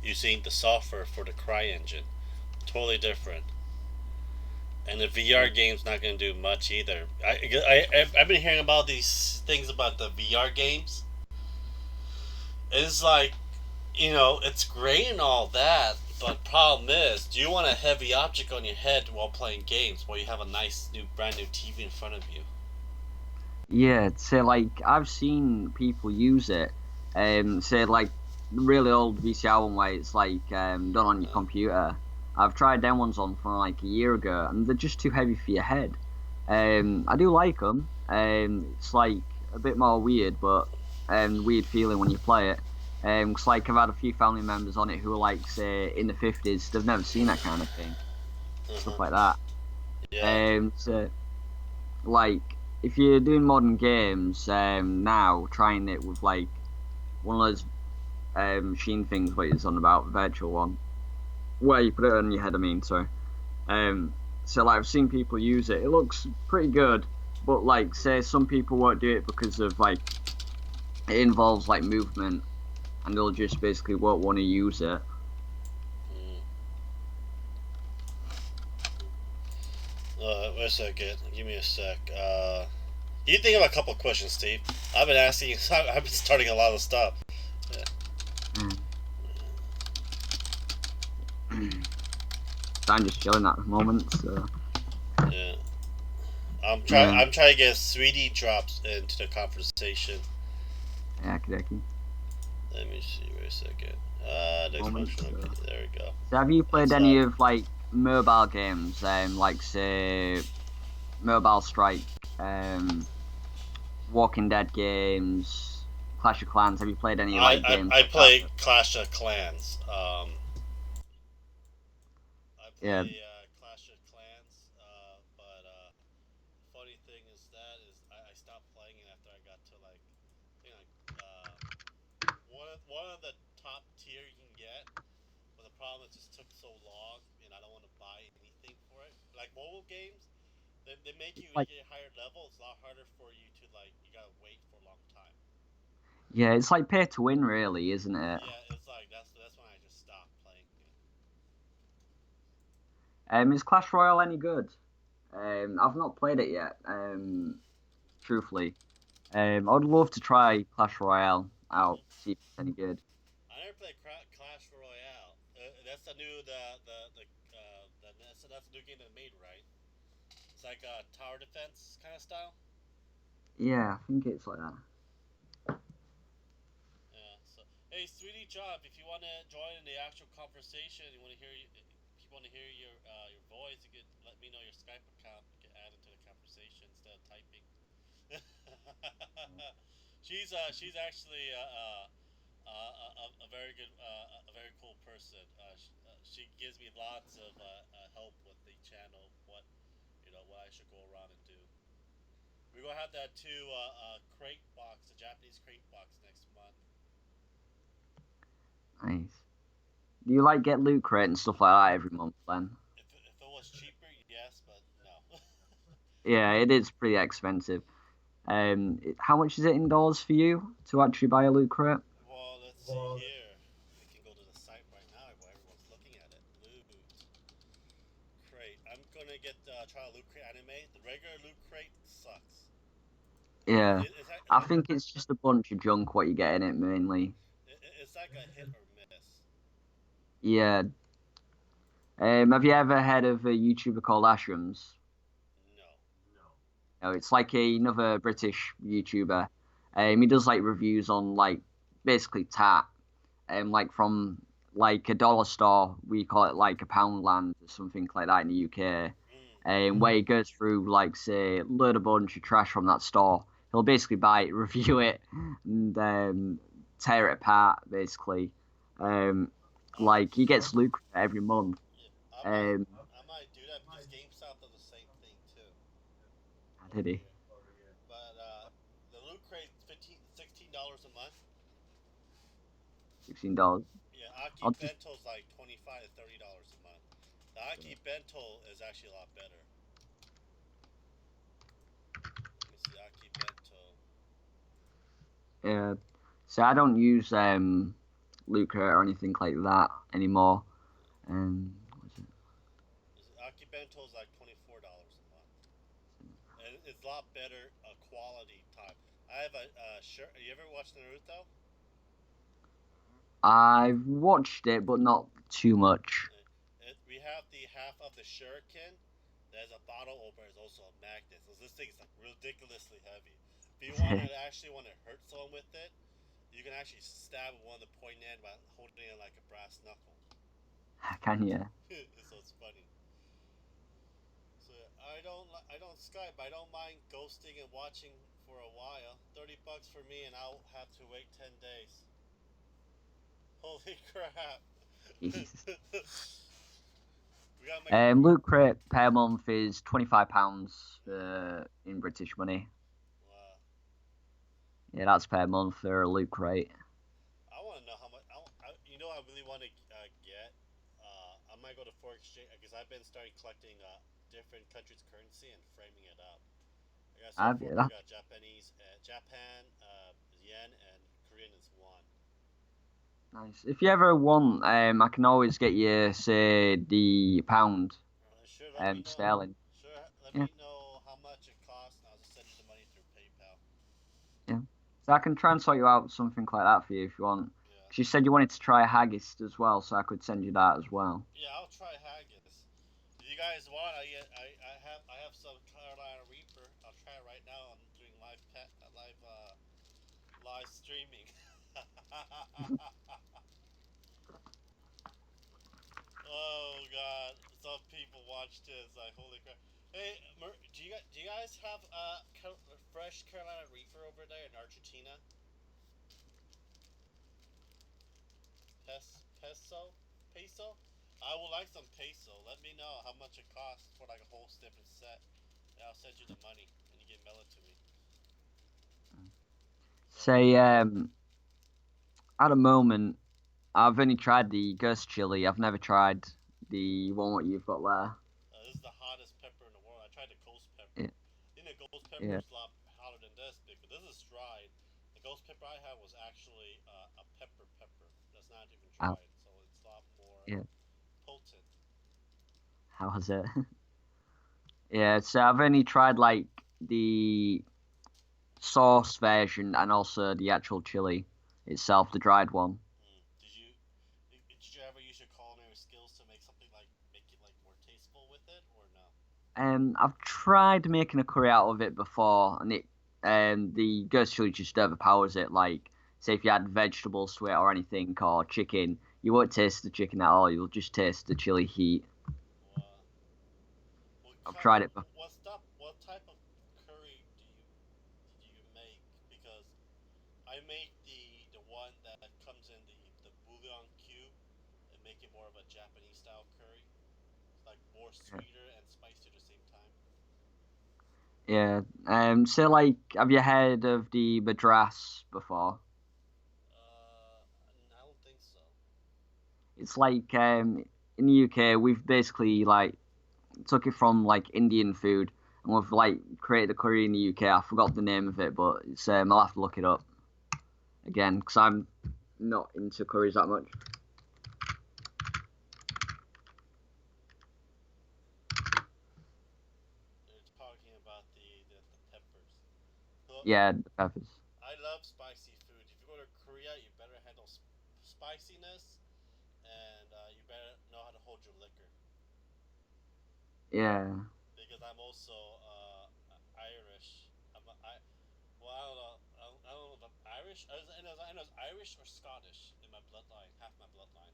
using the software for the CryEngine. Totally different. And the VR game's not going to do much either. I've been hearing about these things about the VR games. It's like, it's great and all that, but problem is, do you want a heavy object on your head while playing games while you have a nice brand new TV in front of you? Yeah, say like I've seen people use it, say like really old VCR one where it's like done on your computer. I've tried them ones on from like a year ago, and they're just too heavy for your head. I do like them. It's like a bit more weird, but weird feeling when you play it. 'Cause like I've had a few family members on it who are like say in the 50s, they've never seen that kind of thing, stuff like that. Yeah. So like if you're doing modern games now, trying it with like one of those machine things, what it's on about, virtual one, where you put it on your head. I mean, sorry. So like I've seen people use it. It looks pretty good, but like say some people won't do it because of like it involves like movement, and they'll just basically won't want to use it. Mm. Wait a second. Give me a sec. You think of a couple questions, Steve. I've been asking. I've been starting a lot of stuff. Yeah. I'm just chilling at the moment, so Yeah. I'm trying. yeah, I'm trying to get 3D drops into the conversation. yeah, okay. Let me see. Wait a second. Moment, Dysfunctional. so. There we go. So have you played It's any of like mobile games, like say Mobile Strike, Walking Dead games, Clash of Clans? Have you played any like games I like play that? Clash of Clans. I Yeah, play Clash of Clans, but funny thing is I stopped playing it after I got to like I think like one of the top tier you can get. But the problem is it just took so long, and I don't want to buy anything for it. Like mobile games, They make you when Like you get higher level. It's a lot harder for you to like. You gotta wait for a long time. yeah, it's like pay to win, really, isn't it? Yeah, it's like that's when I just stopped playing it. Is Clash Royale any good? I've not played it yet. Truthfully, I'd love to try Clash Royale out, see if it's any good. I never played Clash Royale. That's the new that's the new game they made, right? It's like a tower defense kind of style. Yeah, I think it's like that. Yeah. So hey, sweetie job, if you want to join in the actual conversation, you want to hear if you want to hear your voice, you could let me know your Skype account. You can add it to the conversation instead of typing. She's actually a very good a very cool person. She gives me lots of help with the channel. What I should go around and do. We're gonna have that too. Crate box, the Japanese crate box next month. Nice. Do you like get loot crate and stuff like that every month then? If it was cheaper, yes, but no. Yeah, it is pretty expensive. How much is it indoors for you to actually buy a loot crate? Well, let's see here. We can go to the site right now while everyone's looking at it. Loot crate. I'm gonna get try a loot crate anime. The regular loot crate sucks. Yeah, It's like I think it's just a bunch of junk what you get in it mainly. it's like a hit or miss. Yeah. Have you ever heard of a YouTuber called Ashrams? No. No, it's like another British YouTuber. He does like reviews on like basically tat, like from like a dollar store. We call it like a Poundland or something like that in the UK. Mm. Where he goes through like say load a bunch of trash from that store. He'll basically buy it, review it, and tear it apart basically. Um, Uh, like he gets loot every month. yeah, Um, I might do that because GameStop does the same thing too did over he? here. But the loot crate $16 a month. $16. Yeah, Aki I'll just Bento's like $25 to $30 a month. The Aki Bento is actually a lot better. Let me see Aki Bento. so I don't use Luca or anything like that anymore. What's it? Aki Bento's like $24 a month, and it's a lot better quality type. I have a shirt. You ever watched Naruto? I've watched it, but not too much. We have the half of the shuriken. There's a bottle opener. There's also a magnet. So this thing is like ridiculously heavy. If you actually want to hurt someone with it, you can actually stab one of the point end by holding it like a brass knuckle. Can you? So it's funny. So I don't Skype. I don't mind ghosting and watching for a while. $30 for me, and I'll have to wait 10 days. Holy crap! Jesus. We gotta make. Loot crate per month is £25 in British money. Wow. Yeah, that's per month for a loot crate. I want to know how much. I really want to get. I might go to foreign exchange because I've been starting collecting different countries' currency and framing it up. I got so Have far. you? I got Japanese, Japan, yen, and Korean is won. Nice. If you ever want, I can always get you, say, the pound Sure, let me know. sterling. Sure, let Yeah, me know how much it costs, and I'll just send you the money through PayPal. yeah. So I can try and sort you out something like that for you if you want. Yeah. 'Cause you said you wanted to try haggis as well, so I could send you that as well. Yeah, I'll try haggis. If you guys want, I have some Carolina Reaper. I'll try it right now. I'm doing live streaming. Oh god, some people watch this like holy crap. Hey, do you guys have fresh Carolina Reaper over there in Argentina? Peso? I would like some peso. Let me know how much it costs for like a whole different set. And I'll send you the money and you can mail it to me. So, Say, at the moment, I've only tried the ghost chili. I've never tried the one what you've got there. this is the hottest pepper in the world. I tried the ghost pepper. I think the ghost pepper Yeah. is a lot hotter than this because this is dried. The ghost pepper I had was actually a pepper. That's not even Oh, dried, so it's a lot more yeah. potent. How was it? Yeah. So I've only tried like the sauce version and also the actual chili itself, the dried one. Did you ever use your culinary skills to make something like make it like more tasteful with it, or no? I've tried making a curry out of it before, and the ghost chili just overpowers it. Like, say if you add vegetables to it or anything or chicken, you won't taste the chicken at all. You'll just taste the chili heat. Well, I've tried it. what type of curry do you make? Because I make the one that comes in the bouillon cube and make it more of a Japanese style curry. It's like more sweeter and spicy at the same time. Yeah. So like, have you heard of the madras before? I don't think so. It's like in the UK, we've basically like took it from like Indian food, and we've like created a curry in the UK. I forgot the name of it, but it's I'll have to look it up again because I'm not into curries that much. They're talking about the peppers. So Yeah, the peppers. I love spicy food. If you go to Korea, you better handle spiciness, and you better know how to hold your liquor. Yeah, Because I'm also Irish. Well, I don't know. I don't know if I'm Irish. I know it's Irish or Scottish in my bloodline, half my bloodline.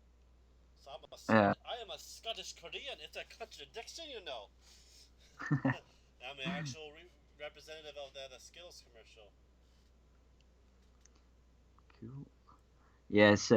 So yeah. I am a Scottish Korean. It's a contradiction, you know. I'm an actual representative of the Skittles commercial. Cool. Yeah, so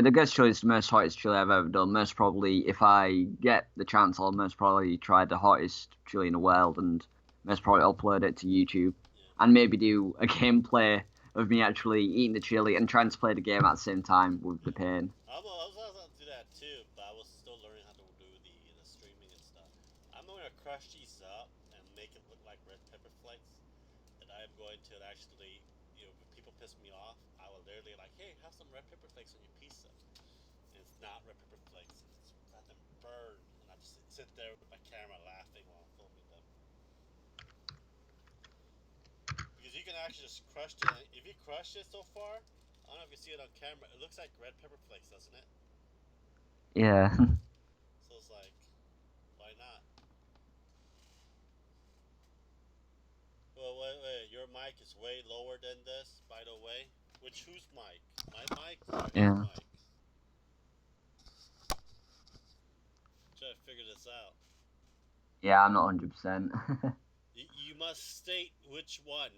the ghost chili is the most hottest chili I've ever done. Most probably, if I get the chance, I'll most probably try the hottest chili in the world, and most probably upload it to YouTube, Yeah. and maybe do a gameplay of me actually eating the chili and trying to play the game at the same time with the Yeah. pain. I was going to do that too, but I was still learning how to do the streaming and stuff. I'm going to crush these up and make it look like red pepper flakes. And I'm going to actually, if people piss me off, I will literally like, hey, have some red pepper flakes on your pizza. And it's not red pepper flakes. It's let them burn. And I just sit there with my camera laughing while I'm filming them. Because you can actually just crush it. If you crush it so far, I don't know if you see it on camera. It looks like red pepper flakes, doesn't it? Yeah, So it's like, why not? Well, wait. Your mic is way lower than this, by the way. Whose mic? My mic or his yeah, mic? Try to figure this out. yeah. I'm not 100%. You must state which one.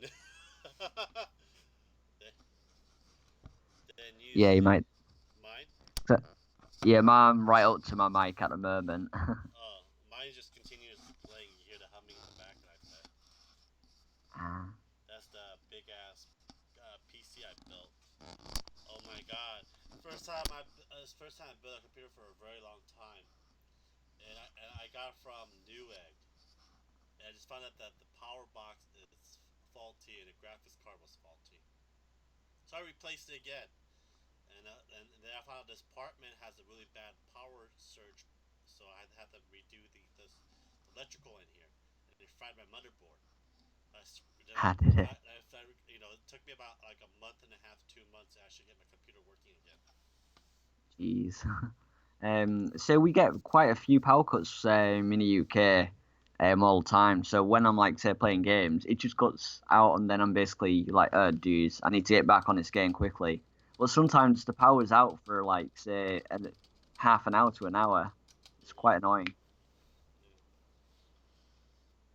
Then you Yeah, you say might. mine. Yeah, I'm right up to my mic at the moment. Oh, mine just continues playing. You hear the humming in the background. Ah, That's the big ass PC I built. Oh my god! First time I built a computer for a very long time, and I got it from Newegg. And I just found out that the power box is faulty and the graphics card was faulty. So I replaced it again, and then I found out this apartment has a really bad power surge, so I had to redo the electrical in here, and it fried my motherboard. I did it. It took me about like a month and a half, 2 months to actually get my computer working again. Jeez. So we get quite a few power cuts in the UK all the time. So when I'm like say playing games, it just cuts out, and then I'm basically like, dudes, I need to get back on this game quickly. But sometimes the power's out for like say half an hour to an hour. It's Mm-hmm. quite annoying. Yeah.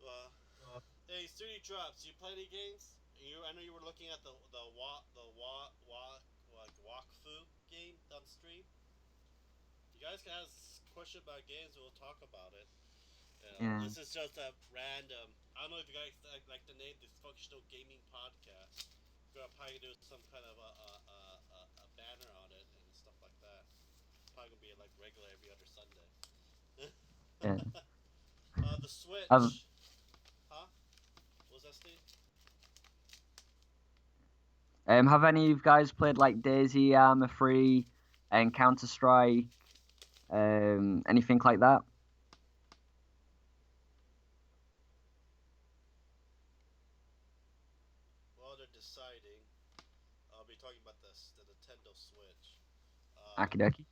Well, hey, Studio Drops, you play any games? I know you were looking at the walk game on stream. You guys can ask questions about games, we'll talk about it. Yeah, This is just a random. I don't know if you guys like the name Dysfunctional Gaming Podcast. We're gonna probably do some kind of a banner on it and stuff like that. Probably gonna be like regular every other Sunday. yeah. Switch. Have Huh? What was that, Steve? have any of you guys played like Daisy, Arma 3, and Counter Strike, anything like that? While they're deciding, I'll be talking about this, the Nintendo Switch. Okie dokie.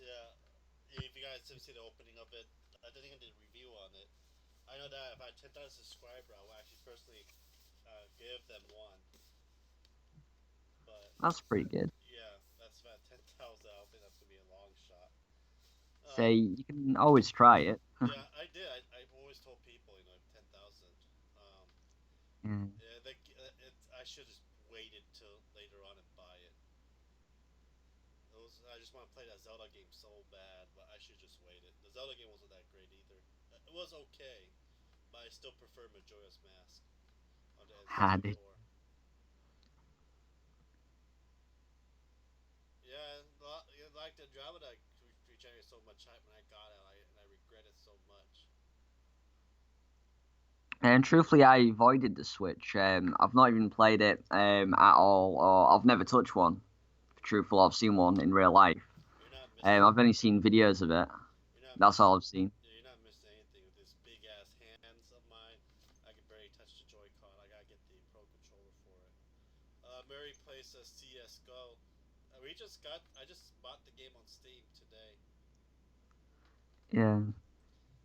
Yeah, if you guys didn't see the opening of it, I didn't even do a review on it. I know that if I had 10,000 subscribers, I would actually personally give them one. But That's pretty good. yeah, that's about 10,000. I don't think that's gonna be a long shot. So you can always try it. Yeah, I did. I've always told people, 10,000. Um, Yeah. yeah, I should have waited till later on and buy it. I just want to play that Zelda game so bad, but I should just wait it. The Zelda game wasn't that great either. It was okay, but I still prefer Majora's Mask on the Had it. N64. Yeah, like the drama that generated so much hype when I got it, and I regret it so much. And truthfully, I avoided the Switch. I've not even played it at all, or I've never touched one. Truthful, I've seen one in real life. You're not missing. I've only seen videos of it. You're not That's missing. all I've seen. You're not missing anything with this big ass hands of mine. I can barely touch the Joy-Con. I gotta get the Pro controller for it. Mary plays CS:GO. I just bought the game on Steam today. Yeah.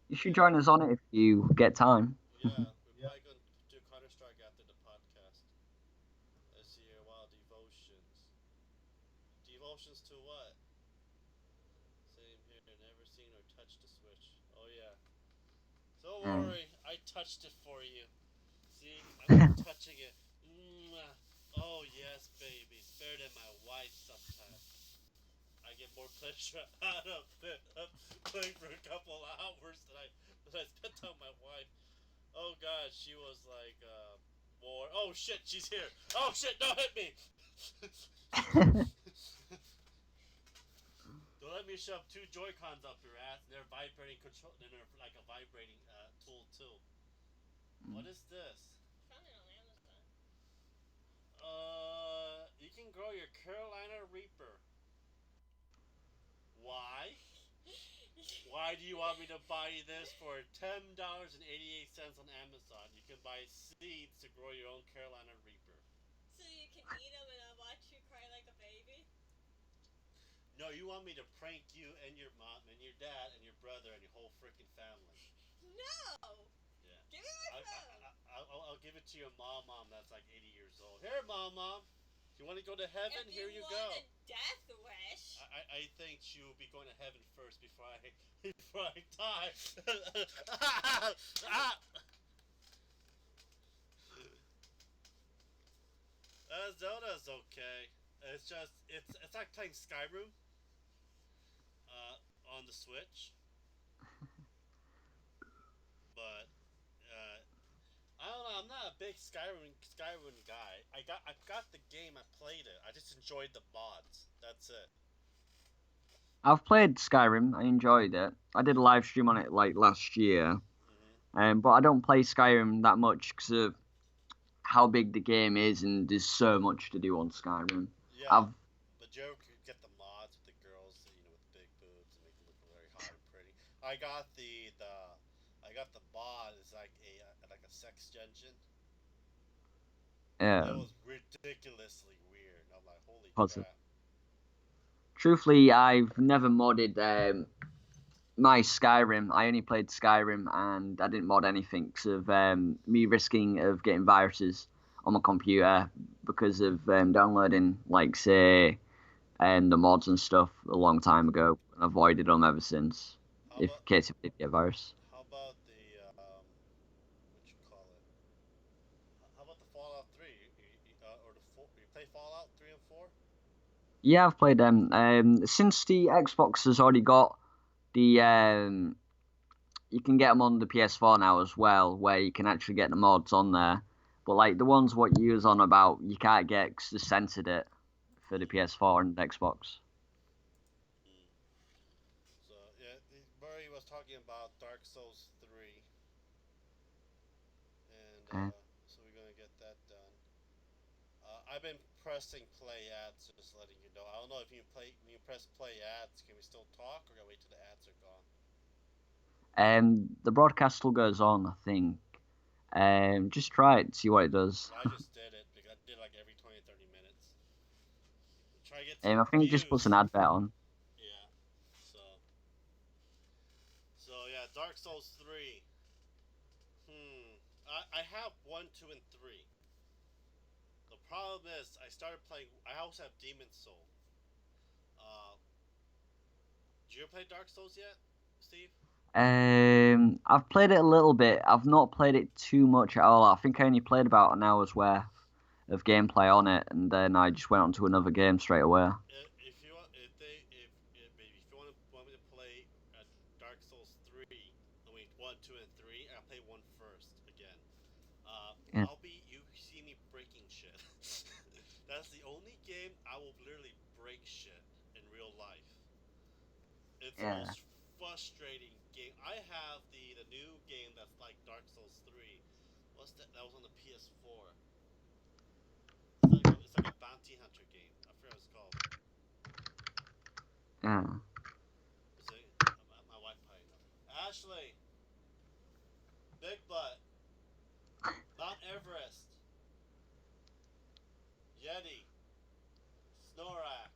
You should join us on it if you get time. Yeah, we're probably gonna do Counter Strike after the podcast. Let's see here. Wild Devotions. Devotions to what? Same here. Never seen or touched the Switch. Oh yeah. Don't worry, I touched it for you. See, I'm touching it. Mwah. Oh yes, baby. It's better than my wife sometimes. I get more pleasure out of it playing for a couple of hours than I spent on my wife. Oh god, she was like more. Oh shit, she's here. Oh shit, don't hit me. Don't let me shove two Joy-Cons up your ass. And they're vibrating control. And they're like a vibrating tool too. What is this? Found it on Amazon. You can grow your Carolina Reaper. Why? Why do you want me to buy this for $10.88 on Amazon? You can buy seeds to grow your own Carolina Reaper. So you can eat them and I'll watch you cry like a baby? No, you want me to prank you and your mom and your dad and your brother and your whole freaking family. No! Yeah. Give me my phone! I'll give it to your mom that's like 80 years old. Here, mom. If you want to go to heaven, If here you want go. a death wish. I think she will be going to heaven first before I die. Zelda's okay. It's like playing Skyrim on the Switch, but I don't know. I'm not a big Skyrim guy. I've got the game. I played it. I just enjoyed the mods. That's it. I've played Skyrim. I enjoyed it. I did a live stream on it like last year. But I don't play Skyrim that much because of how big the game is, and there's so much to do on Skyrim. Yeah, but you could get the mods with the girls, with big boobs and make them look very hot and pretty. I got the mod. It's like a sex dungeon. It was ridiculously weird. I'm like, holy crap. Truthfully, I've never modded my Skyrim. I only played Skyrim and I didn't mod anything because of me risking of getting viruses on my computer because of downloading, like, say, the mods and stuff a long time ago and avoided them ever since, in case I did get a virus. How about the, what you call it? How about the Fallout 3? Or the 4? You play Fallout 3 and 4? Yeah, I've played them. Since the Xbox has already got the you can get them on the PS4 now as well, where you can actually get the mods on there. But like the ones what you was on about, you can't get because they censored it for the PS4 and the Xbox. So yeah, Murray was talking about Dark Souls 3. So we're gonna get that done. I've been pressing play ads, just letting you know. I don't know if you play when you press play ads, can we still talk, or gotta wait till the ads are gone? The broadcast still goes on, I think. Just try it, see what it does. I just did it because I did like every 20 30 minutes. Try to get some I think it just puts views. an advert on. Yeah. So. So yeah, Dark Souls 3. I have 1, 2, and 3. The problem is I started playing. I also have Demon Soul. Uh, did you ever play Dark Souls yet, Steve? I've played it a little bit. I've not played it too much at all. I think I only played about an hour's worth of gameplay on it, and then I just went on to another game straight away. If you want, if you want me to play Dark Souls 3, I mean 1, 2, and 3, I'll play 1 first again. Yeah. You see me breaking shit. That's the only game I will literally break shit in real life. It's the Yeah. most frustrating game. I have the new game that's like Dark Souls 3. What's that? That was on the PS4. It's like a bounty hunter game. I forget what it's called. Yeah. Is it? My wife probably knows. Ashley, Big Butt, Mount Everest, Yeti, Snorax,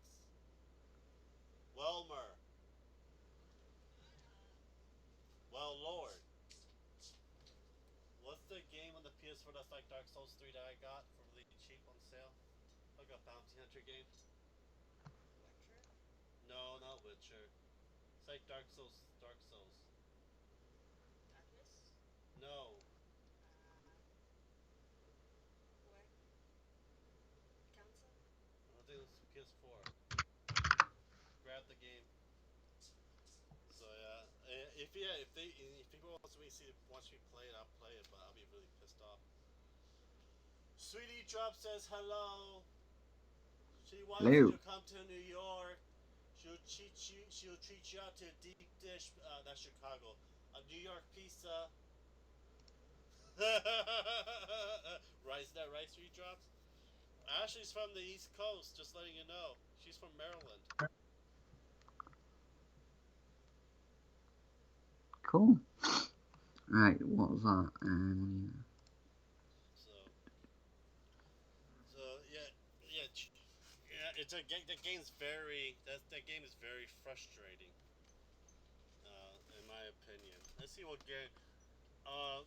Welmer, Well Lord. What's the game on the PS4 that's like Dark Souls 3 that I got for really cheap on sale? Like a bounty hunter game? Witcher? No, not Witcher. It's like Dark Souls. Dark Souls. Darkness? No. War? Council? I don't think it's PS4. Grab the game. So if people wants me to play it, I'll play it, but I'll be really pissed off. Sweetie Drop says hello. She wants you Hello. to come to New York. She'll treat you. She'll treat you out to a deep dish. That's Chicago. A New York pizza. Right? Is that right, Sweetie Drops? Ashley's from the East Coast. Just letting you know. She's from Maryland. Cool. Right, what was that? So, yeah, yeah, yeah. It's a game. That game is very frustrating, in my opinion. Let's see what game. Uh,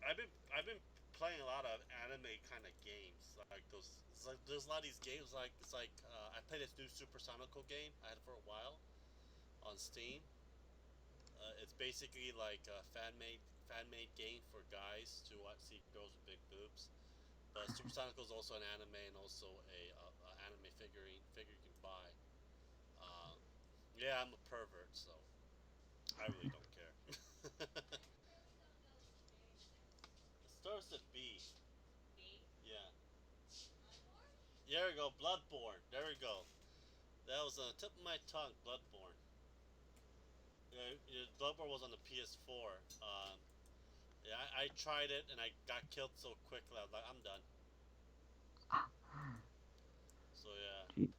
I've been playing a lot of anime kind of games, like those. It's like there's a lot of these games. Like I played this new Supersonical game. I had it for a while on Steam. It's basically like a fan made game for guys to see girls with big boobs. But Supersonical is also an anime and also a anime figure you can buy. Uh, yeah, I'm a pervert, so I really don't care. It starts with B. B? Yeah. There we go. Bloodborne. There we go. That was on the tip of my tongue. Bloodborne. Bloodborne was on the PS4. Yeah, I tried it and I got killed so quickly. I was like, I'm done. So yeah. Gee.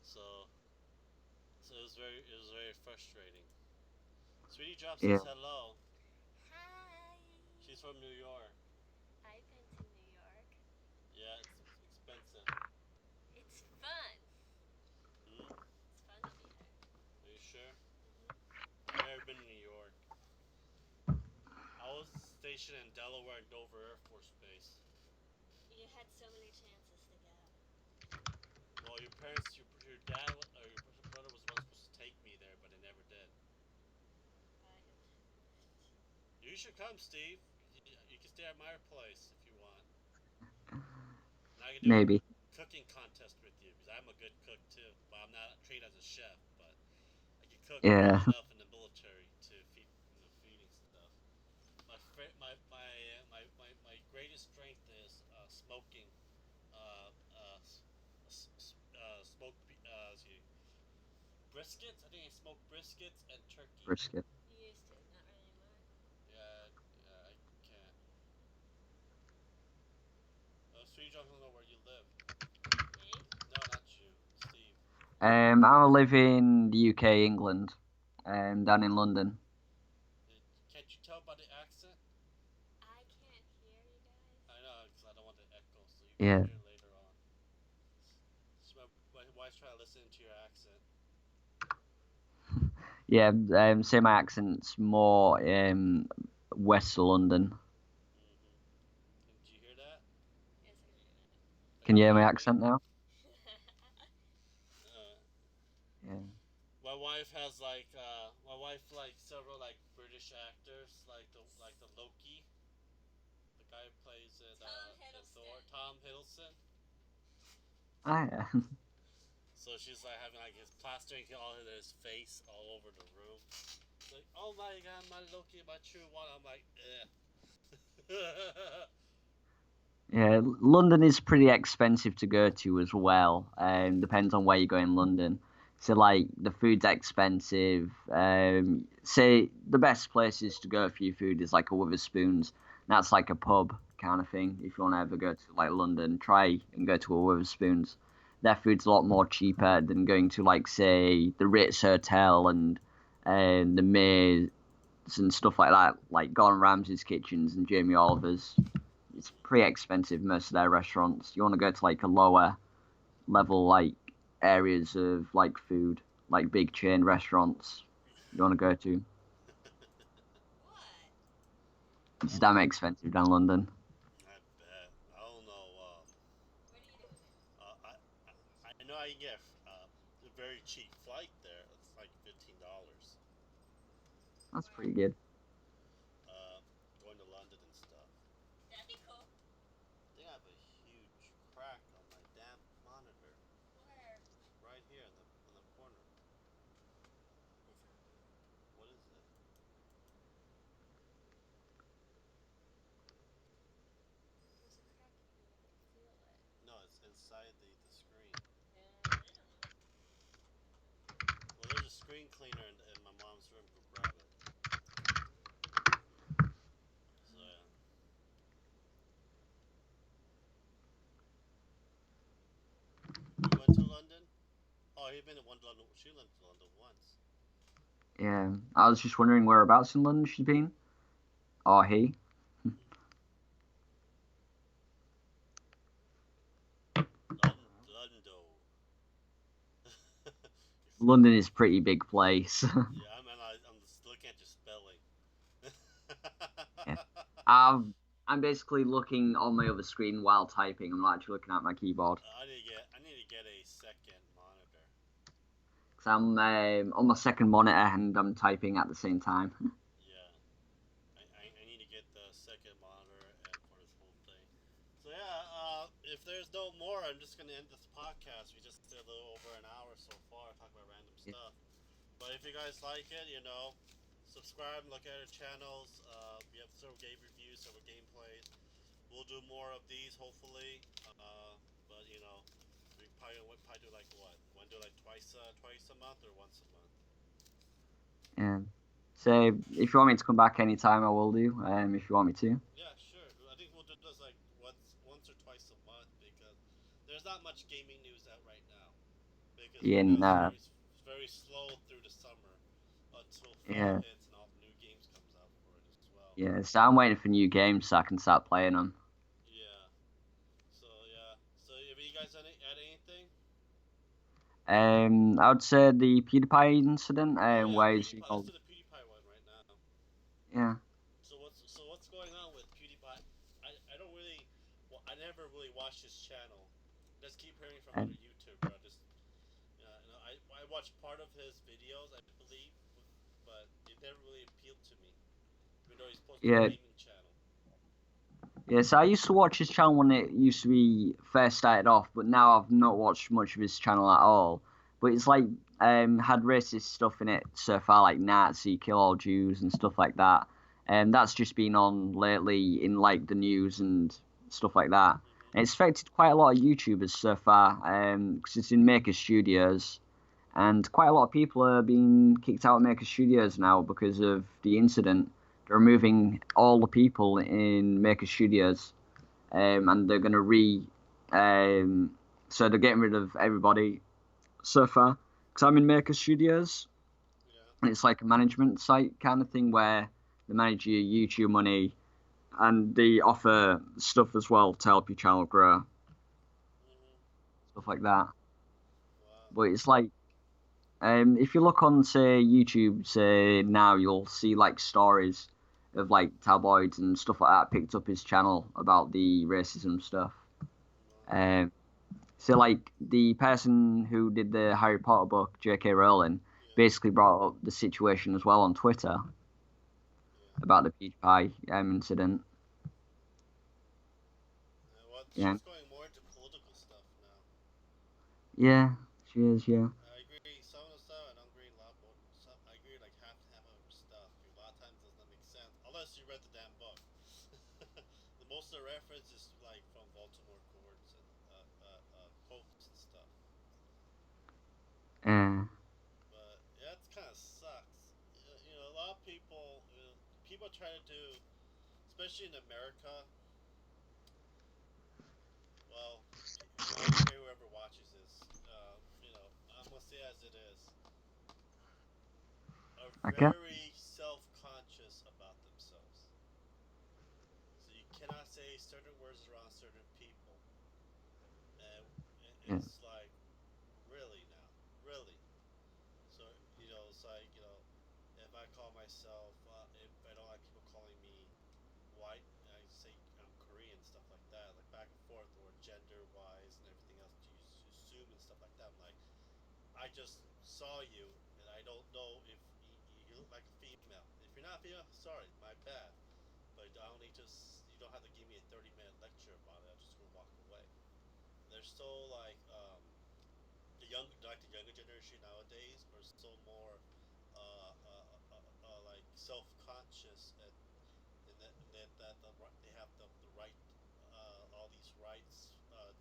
So it was very frustrating. Sweetie Drop Yeah. says hello. Hi! She's from New York. I've been to New York. Yeah, it's expensive. It's fun. Hmm? It's fun to be there. Are you sure? Mm-hmm. I've never been to New York. I was stationed in Delaware and Dover Air Force Base. You had so many chances to go. Well, your dad, or your brother was the one supposed to take me there, but they never did. Right. You should come, Steve. You can stay at my place if you want. And I can do a Maybe. cooking contest with you because I'm a good cook too. But I'm not trained as a chef, but I can cook well Yeah. enough in the military to feeding stuff. My greatest strength is smoking, smoked briskets. I think I smoke briskets and turkey. Brisket. You used to, not really anymore. Yeah, I can't. I live in the UK, England, down in London. Can't you tell by the accent? I can't hear you guys. I know, because I don't want the echo, so you can Yeah, hear it later on. So my wife's trying to listen to your accent. yeah. Say my accent's more west of London. Did you hear that? Yes, I can hear that. Can you hear my Okay, good. accent now? Uh, Yeah. My wife like several like British actors, like the Loki, the guy who plays it, Tom in Thor, Hiddleston. Tom Hiddleston. Ah, yeah. So she's like having like his plastering all in his face all over the room. It's like, oh my god, my Loki, my true one. I'm like, eh. Yeah, London is pretty expensive to go to as well. Depends on where you go in London. So like the food's expensive. Say the best places to go for your food is like a Witherspoons. That's like a pub kind of thing. If you want to ever go to like London, try and go to a Witherspoons. Their food's a lot more cheaper than going to like say the Ritz Hotel and the Maze and stuff like that, like Gordon Ramsay's kitchens and Jamie Oliver's. It's pretty expensive, most of their restaurants. You want to go to like a lower level like areas of like food, like big chain restaurants you want to go to. What? It's um, damn expensive down London. I bet. I don't know. What are you doing? I know I can get a very cheap flight there. It's like $15. That's Where? pretty good. Uh, Going to London and stuff. That'd be cool. I think I have a huge crack on my damn monitor Where? right here in the corner. It's not here. What is it? There's a crack here. I can feel it. No, it's inside the screen. I know. Well, there's a screen cleaner in my mom's room. Go grab it. So yeah. You went to London? Oh, you've been to one London. She went to London once. Yeah, I was just wondering whereabouts in London she's been, or he. London. London is a pretty big place. Yeah, I'm just looking at your spelling. Yeah. I'm basically looking on my other screen while typing. I'm not actually looking at my keyboard. I need to get a second monitor. Cause I'm on my second monitor and I'm typing at the same time. Yeah, I need to get the second monitor and for this whole thing. So yeah, if there's no more, I'm just gonna end this podcast. We just did a little over an hour so far, talking about random stuff. But if you guys like it, subscribe, look at our channels. We have several game reviews, several gameplays. We'll do more of these, hopefully. But we probably do like what? Want to do like twice a month or once a month? Yeah. So if you want me to come back anytime, I will do. If you want me to. Yeah, sure. I think we'll do this like once or twice a month because there's not much gaming news out right now. Because Yeah, right now nah, it's very slow through the summer until fall yeah, hits and all the new games comes out for it as well. yeah. So I'm waiting for new games so I can start playing them. Yeah. So yeah. So have you guys add anything? I would say the PewDiePie incident. Oh yeah, Where is he PewDiePie. Let's called? do the PewDiePie one right now. Yeah. So what's going on with PewDiePie? I don't really. Well, I never really watched his channel. Just keep hearing from other Um, YouTubers. I watched part of his videos, I believe, but it never really appealed to me. Even though he's supposed to be a yeah. gaming channel. Yeah. So I used to watch his channel when it used to be first started off, but now I've not watched much of his channel at all. But it's like had racist stuff in it so far, like Nazi, kill all Jews and stuff like that. And that's just been on lately in like the news and stuff like that. And it's affected quite a lot of YouTubers so far, because it's in Maker Studios, and quite a lot of people are being kicked out of Maker Studios now because of the incident. They're removing all the people in Maker Studios, and they're going to so they're getting rid of everybody so far. Because I'm in Maker Studios. Yeah. It's like a management site kind of thing where they manage your YouTube money and they offer stuff as well to help your channel grow, Mhm. stuff like that. Wow. But it's like, if you look on, say, YouTube, say, now, you'll see like stories of like tabloids and stuff like that picked up his channel about the racism stuff. Wow. Um, so like the person who did the Harry Potter book, J.K. Rowling, Yeah. basically brought up the situation as well on Twitter Yeah. about the peach pie incident. Well, Yeah, she's going more into political stuff now. yeah, she is. Yeah, I agree. Some of the stuff I don't agree a lot, but some, I agree like half of her stuff. A lot of times it doesn't make sense unless you read the damn book. The most of the reference is like from Baltimore courts and quotes and stuff. uh, But yeah, it kind of sucks. A lot of people, people try to do, especially in America. Well, I don't care whoever watches this. I'm gonna say as it is, are okay, very self-conscious about themselves. So you cannot say certain words around certain people, and yeah, it's like, really now, really. So it's like if I call myself, if I don't like people calling me white, I say I'm Korean, stuff like that, like back and forth, or gender wise and everything else you assume and stuff like that. I'm like, I just saw you, and I don't know if you look like a female. If you're not a female, sorry, my bad. But I don't need to. You don't have to give me a 30-minute lecture about it. I'm just gonna walk away. They're so like the younger generation nowadays are so more like self-conscious and that they have the right all these rights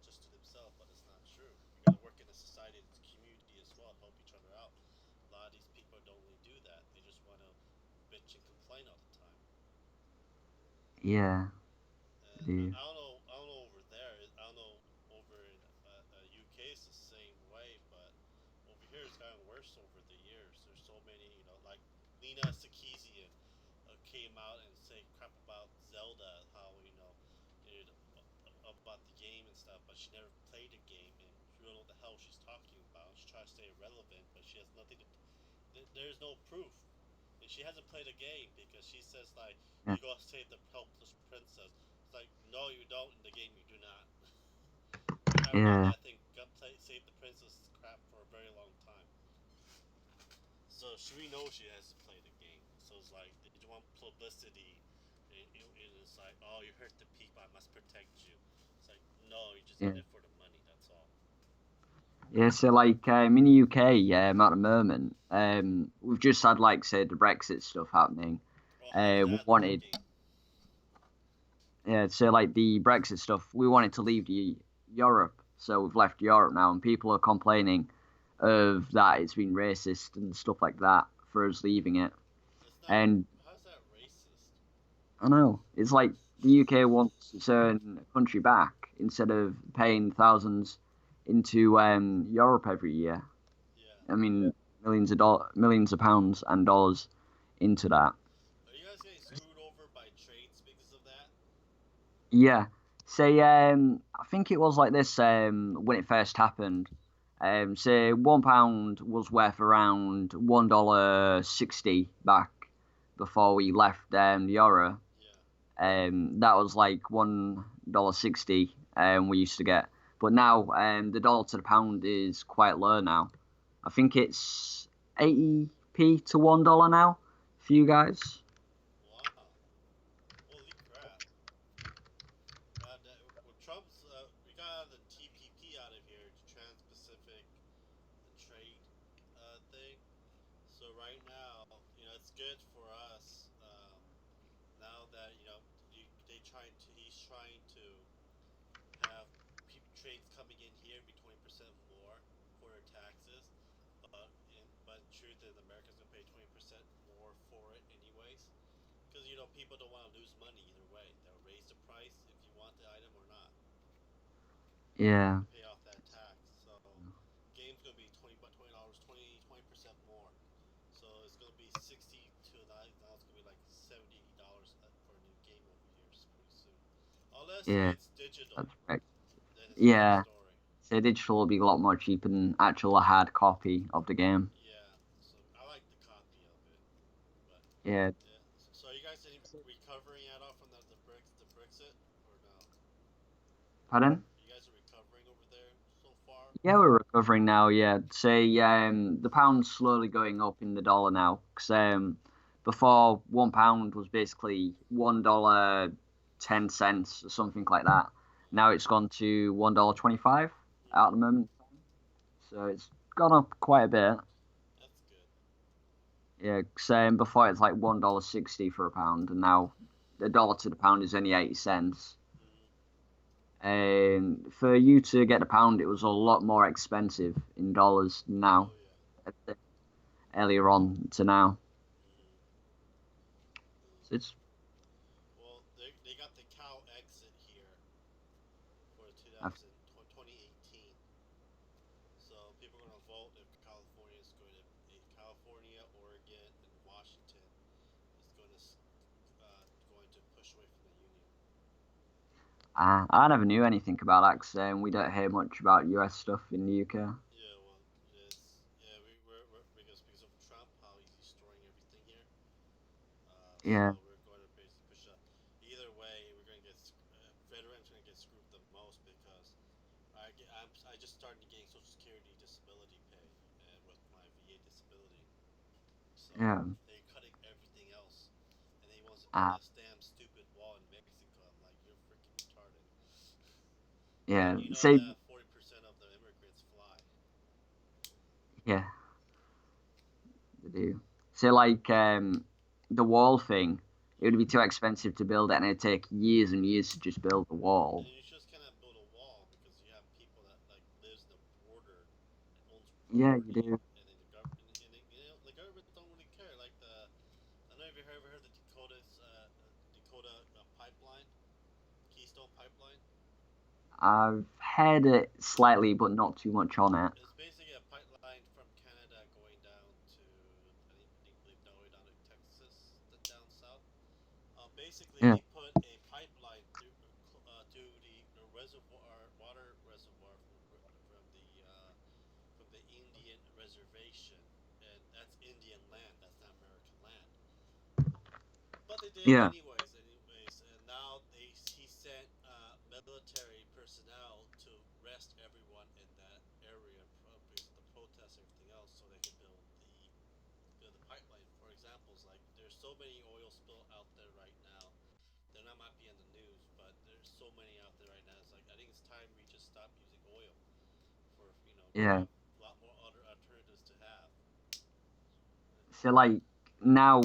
just to themselves, but it's not true. You got to work in a society and a community as well, help each other out. A lot of these people don't really do that. They just want to bitch and complain all the time. yeah, And yeah, I don't know over there. I don't know over in UK it's the same way, but over here it's gotten worse over the years. There's so many, like Lena Sarkeesian came out and say crap about Zelda, how it, about the game and stuff, but she never played a game and she don't know what the hell she's talking about. She tries to stay relevant, but she has nothing to. There's no proof, and she hasn't played a game because she says like yeah, you go save the helpless princess. It's like no, you don't. In the game, you do not. I have run yeah, that thing, save the princess crap for a very long time. So she knows she has to play the game. So it's like you want publicity, and it's like, oh, you hurt the people, I must protect you. It's like, no, you're just in yeah. it for the money. That's all. Yeah, so like in the UK, at the moment, we've just had like say the Brexit stuff happening. Oh, how's We that wanted, looking? yeah, so like the Brexit stuff, we wanted to leave the Europe, so we've left Europe now, and people are complaining of that it's been racist and stuff like that for us leaving it. It's not. And How's that racist? I know it's like the UK wants its own country back instead of paying thousands into Europe every year. Yeah. I mean, millions of pounds and dollars into that. Are you guys getting screwed over by trades because of that? Yeah. Say, I think it was like this when it first happened. Say £1 was worth around $1.60 back before we left the euro. Yeah. That was like $1.60 we used to get. But now the dollar to the pound is quite low now. I think it's 80p to $1 now for you guys. Wow. Holy crap. Well, Trump's we got the TPP out of here, the Trans-Pacific Trade thing. So right now, it's good for us. Now that he's trying to have trades coming in here be 20% more for their taxes, but in truth, is America's gonna pay 20% more for it anyways. Because people don't want to lose money either way. They'll raise the price if you want the item or not Yeah. to pay off that tax. So game's gonna be $20, $20, gonna be 60 to 90. Now it's gonna be like $70 for a new game over here pretty soon. Unless Yeah, it's digital, that's right. then it's a different Yeah, story. so digital will be a lot more cheaper than actual hard copy of the game. Yeah, so I like the copy of it, but Yeah. yeah. So are you guys any recovering at all from the Brexit or no? Pardon? You guys are recovering over there so far? Yeah, we're recovering now. Yeah, say the pound's slowly going up in the dollar now. 'Cause before £1 was basically $1.10 or something like that. Now it's gone to $1.25 at the Mm-hmm. moment. So it's gone up quite a bit. That's good. Yeah, 'cause, before it's like $1.60 for a pound, and now the dollar to the pound is only 80 cents. Mm-hmm. For you to get a pound, it was a lot more expensive in dollars now, Oh yeah. earlier on to now. Mm-hmm. So it's Well, they got the cow exit here for I've, 2018. So people are going to vote if California is going to California, Oregon, and Washington is going to push away from the union. I never knew anything about that 'cause we don't hear much about US stuff in the UK. Yeah, well, it's yeah we're because of Trump, how he's destroying everything here. Yeah, So we're going to basically push up. Either way, we're going to get veterans are going to get screwed the most because I just started getting Social Security disability pay with my VA disability. So yeah, they're cutting everything else, and they want to build uh, this damn stupid wall in Mexico. I'm like, you're freaking retarded. And yeah. you know See, that 40% of the immigrants fly. yeah, they do. So like the wall thing, it would Mm-hmm. be too expensive to build it, and it'd take years and years to just build the And wall. you just cannot build a wall because you have people that like lives in the border and owns Yeah, you property, do. and then the government, the government don't really care. Like I don't know if you ever heard the Dakota pipeline, Keystone pipeline. I've heard it slightly, but not too much on it. It's basically a pipeline from Canada going down to I believe down to Texas, down south. Basically, Yeah, they put a pipeline to the reservoir, water reservoir from the Indian reservation, and that's Indian land. That's not American land. But they did it yeah, anyways, and now he sent military personnel to arrest everyone in that area because of the protests and everything else, so they can build the pipeline. For examples, like there's so many oil spill out there right now. They're not might be in the news, but there's so many out there right now. It's like I think it's time we just stop using oil for we yeah. have a lot more other alternatives to have. So like now,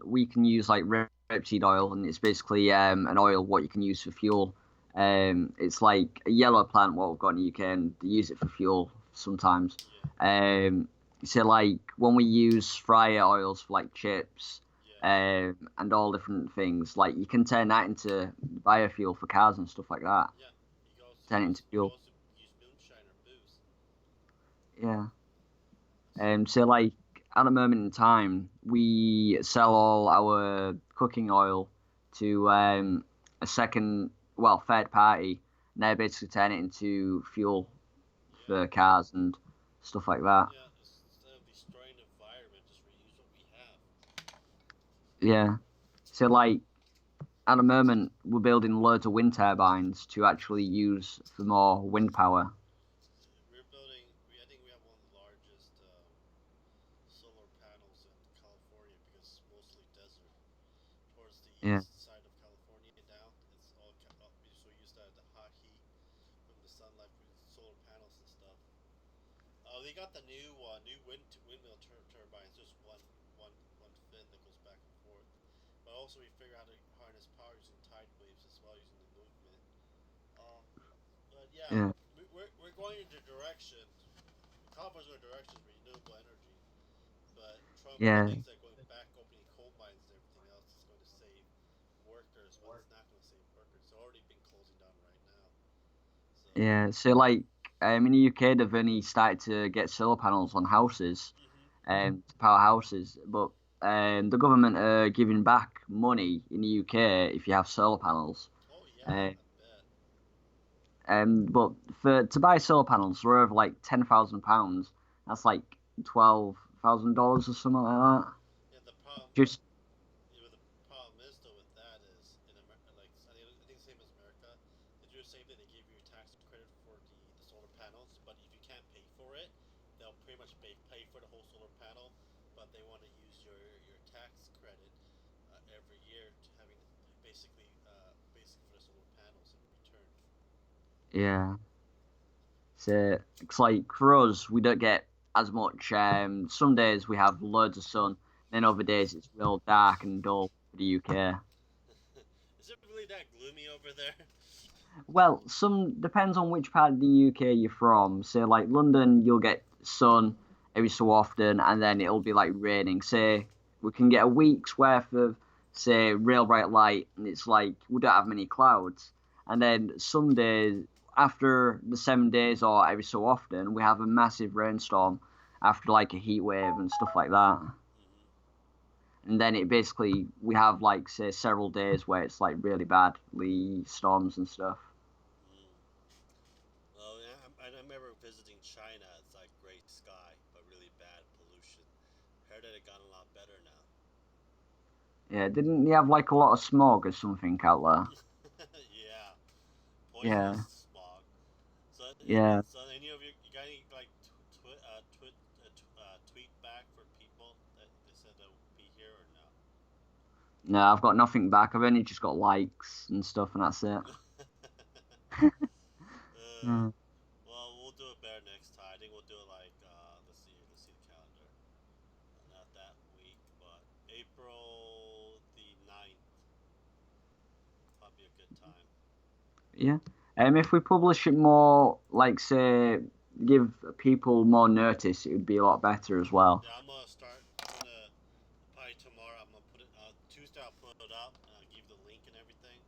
we can use like rapeseed oil, and it's basically an oil what you can use for fuel. It's like a yellow plant what we've got in the UK, and they use it for fuel sometimes. Yeah, Um, so like when we use fryer oils for like chips, yeah, and all different things, like you can turn that into biofuel for cars and stuff like that. yeah. You can also Turn it into fuel. use moonshine or booze. Yeah. So So like at the moment in time, we sell all our cooking oil to a second, well, third party, and they basically turn it into fuel yeah, for cars and stuff like that. yeah. Instead of destroying the environment, just reuse what we have. Yeah. So like at the moment, we're building loads of wind turbines to actually use for more wind power. We're building. I think we have one of the largest solar panels in California because it's mostly desert. Towards the Yeah. east side of California down, it's all so used to the hot heat from the sunlight with solar panels and stuff. They got the new windmill turbines, just one fin that goes back and forth. But also we figure out how to harness power using tide waves as well, using the movement. Uh, but yeah, Yeah. we're going in the direction. California's going in the direction of renewable energy. But Trump Yeah. thinks that going back opening coal mines and everything else is going to save workers, but it's not going to save workers. It's already been closing down right now. So, Yeah. So like in the UK, they've only started to get solar panels on houses. mm-hmm. to power houses, but the government are giving back money in the UK if you have solar panels. Oh yeah, Uh, I bet. but for to buy solar panels, they're over like £10,000. That's like $12,000 or something like that. Yeah, the problem. Just Yeah, the problem is though with that is in America, like I think same as America, they do the same thing. They give you a tax credit for the solar panels, but if you can't pay for it, they'll pretty much pay for the whole solar panel, but they want to use your tax credit every year to having basic for the solar panels in return. yeah. So it's like for us, we don't get as much. Some days we have loads of sun, then other days it's real dark and dull for the UK. Is it really that gloomy over there? Well, some depends on which part of the UK you're from. Say like London, you'll get sun every so often, and then it'll be like raining. Say we can get a week's worth of say real bright light, and it's like we don't have many clouds. And then some days after the 7 days or every so often, we have a massive rainstorm after like a heat wave and stuff like that. Mm-hmm. And then it basically we have like say several days where it's like really badly storms and stuff. Mm. Well, yeah, I remember visiting China. It's like great sky, but really bad pollution. Heard that it got a lot better now. Yeah, didn't he have like a lot of smog or something out there? Yeah, Yeah, poisonous smog. So, yeah. so any of you got any like tweet back for people that they said they'll be here or no? No, I've got nothing back. I've only just got likes and stuff, and that's it. uh, Mm. well, we'll do it better next time. I think we'll do it like let's see the calendar. Not that week, but April the 9th. Probably a good time. Yeah. If we publish it more, like say, give people more notice, it would be a lot better as well. Yeah, I'm gonna start. I'm gonna probably tomorrow. I'm gonna put it. Tuesday I'll put it up and I'll give you the link and everything.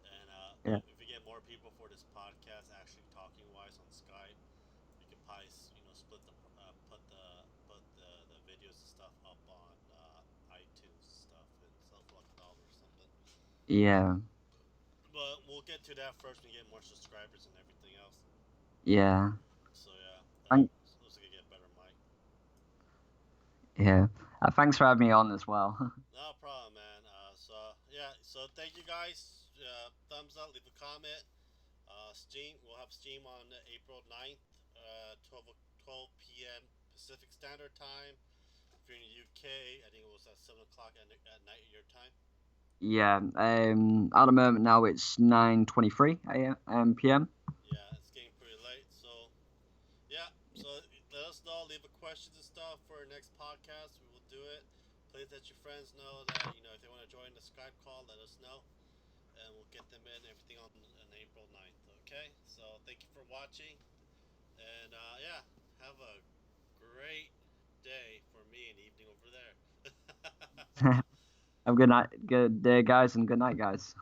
And Yeah. if we get more people for this podcast, actually talking wise on Skype, we could probably split the put the videos and stuff up on iTunes stuff and stuff like that or something. Yeah. But we'll get to that first when we get more subscribers and everything else. Yeah. So yeah, Thank. looks like I get better mic. Yeah. Thanks for having me on as well. No problem, man. So thank you guys. Thumbs up, leave a comment. Steam, we'll have Steam on April 9th, 12 p.m. Pacific Standard Time. If you're in the UK, I think it was at 7 o'clock at night your time. Yeah. At the moment now it's 9:23 a.m. p.m. Yeah, it's getting pretty late. So, yeah. So let us know. Leave a questions and stuff for our next podcast. We will do it. Please let your friends know that, if they want to join the Skype call, let us know. And we'll get them in everything on April 9th. Okay? So, thank you for watching. And yeah, have a great day for me and evening over there. Have a good night, good day, guys, and good night, guys.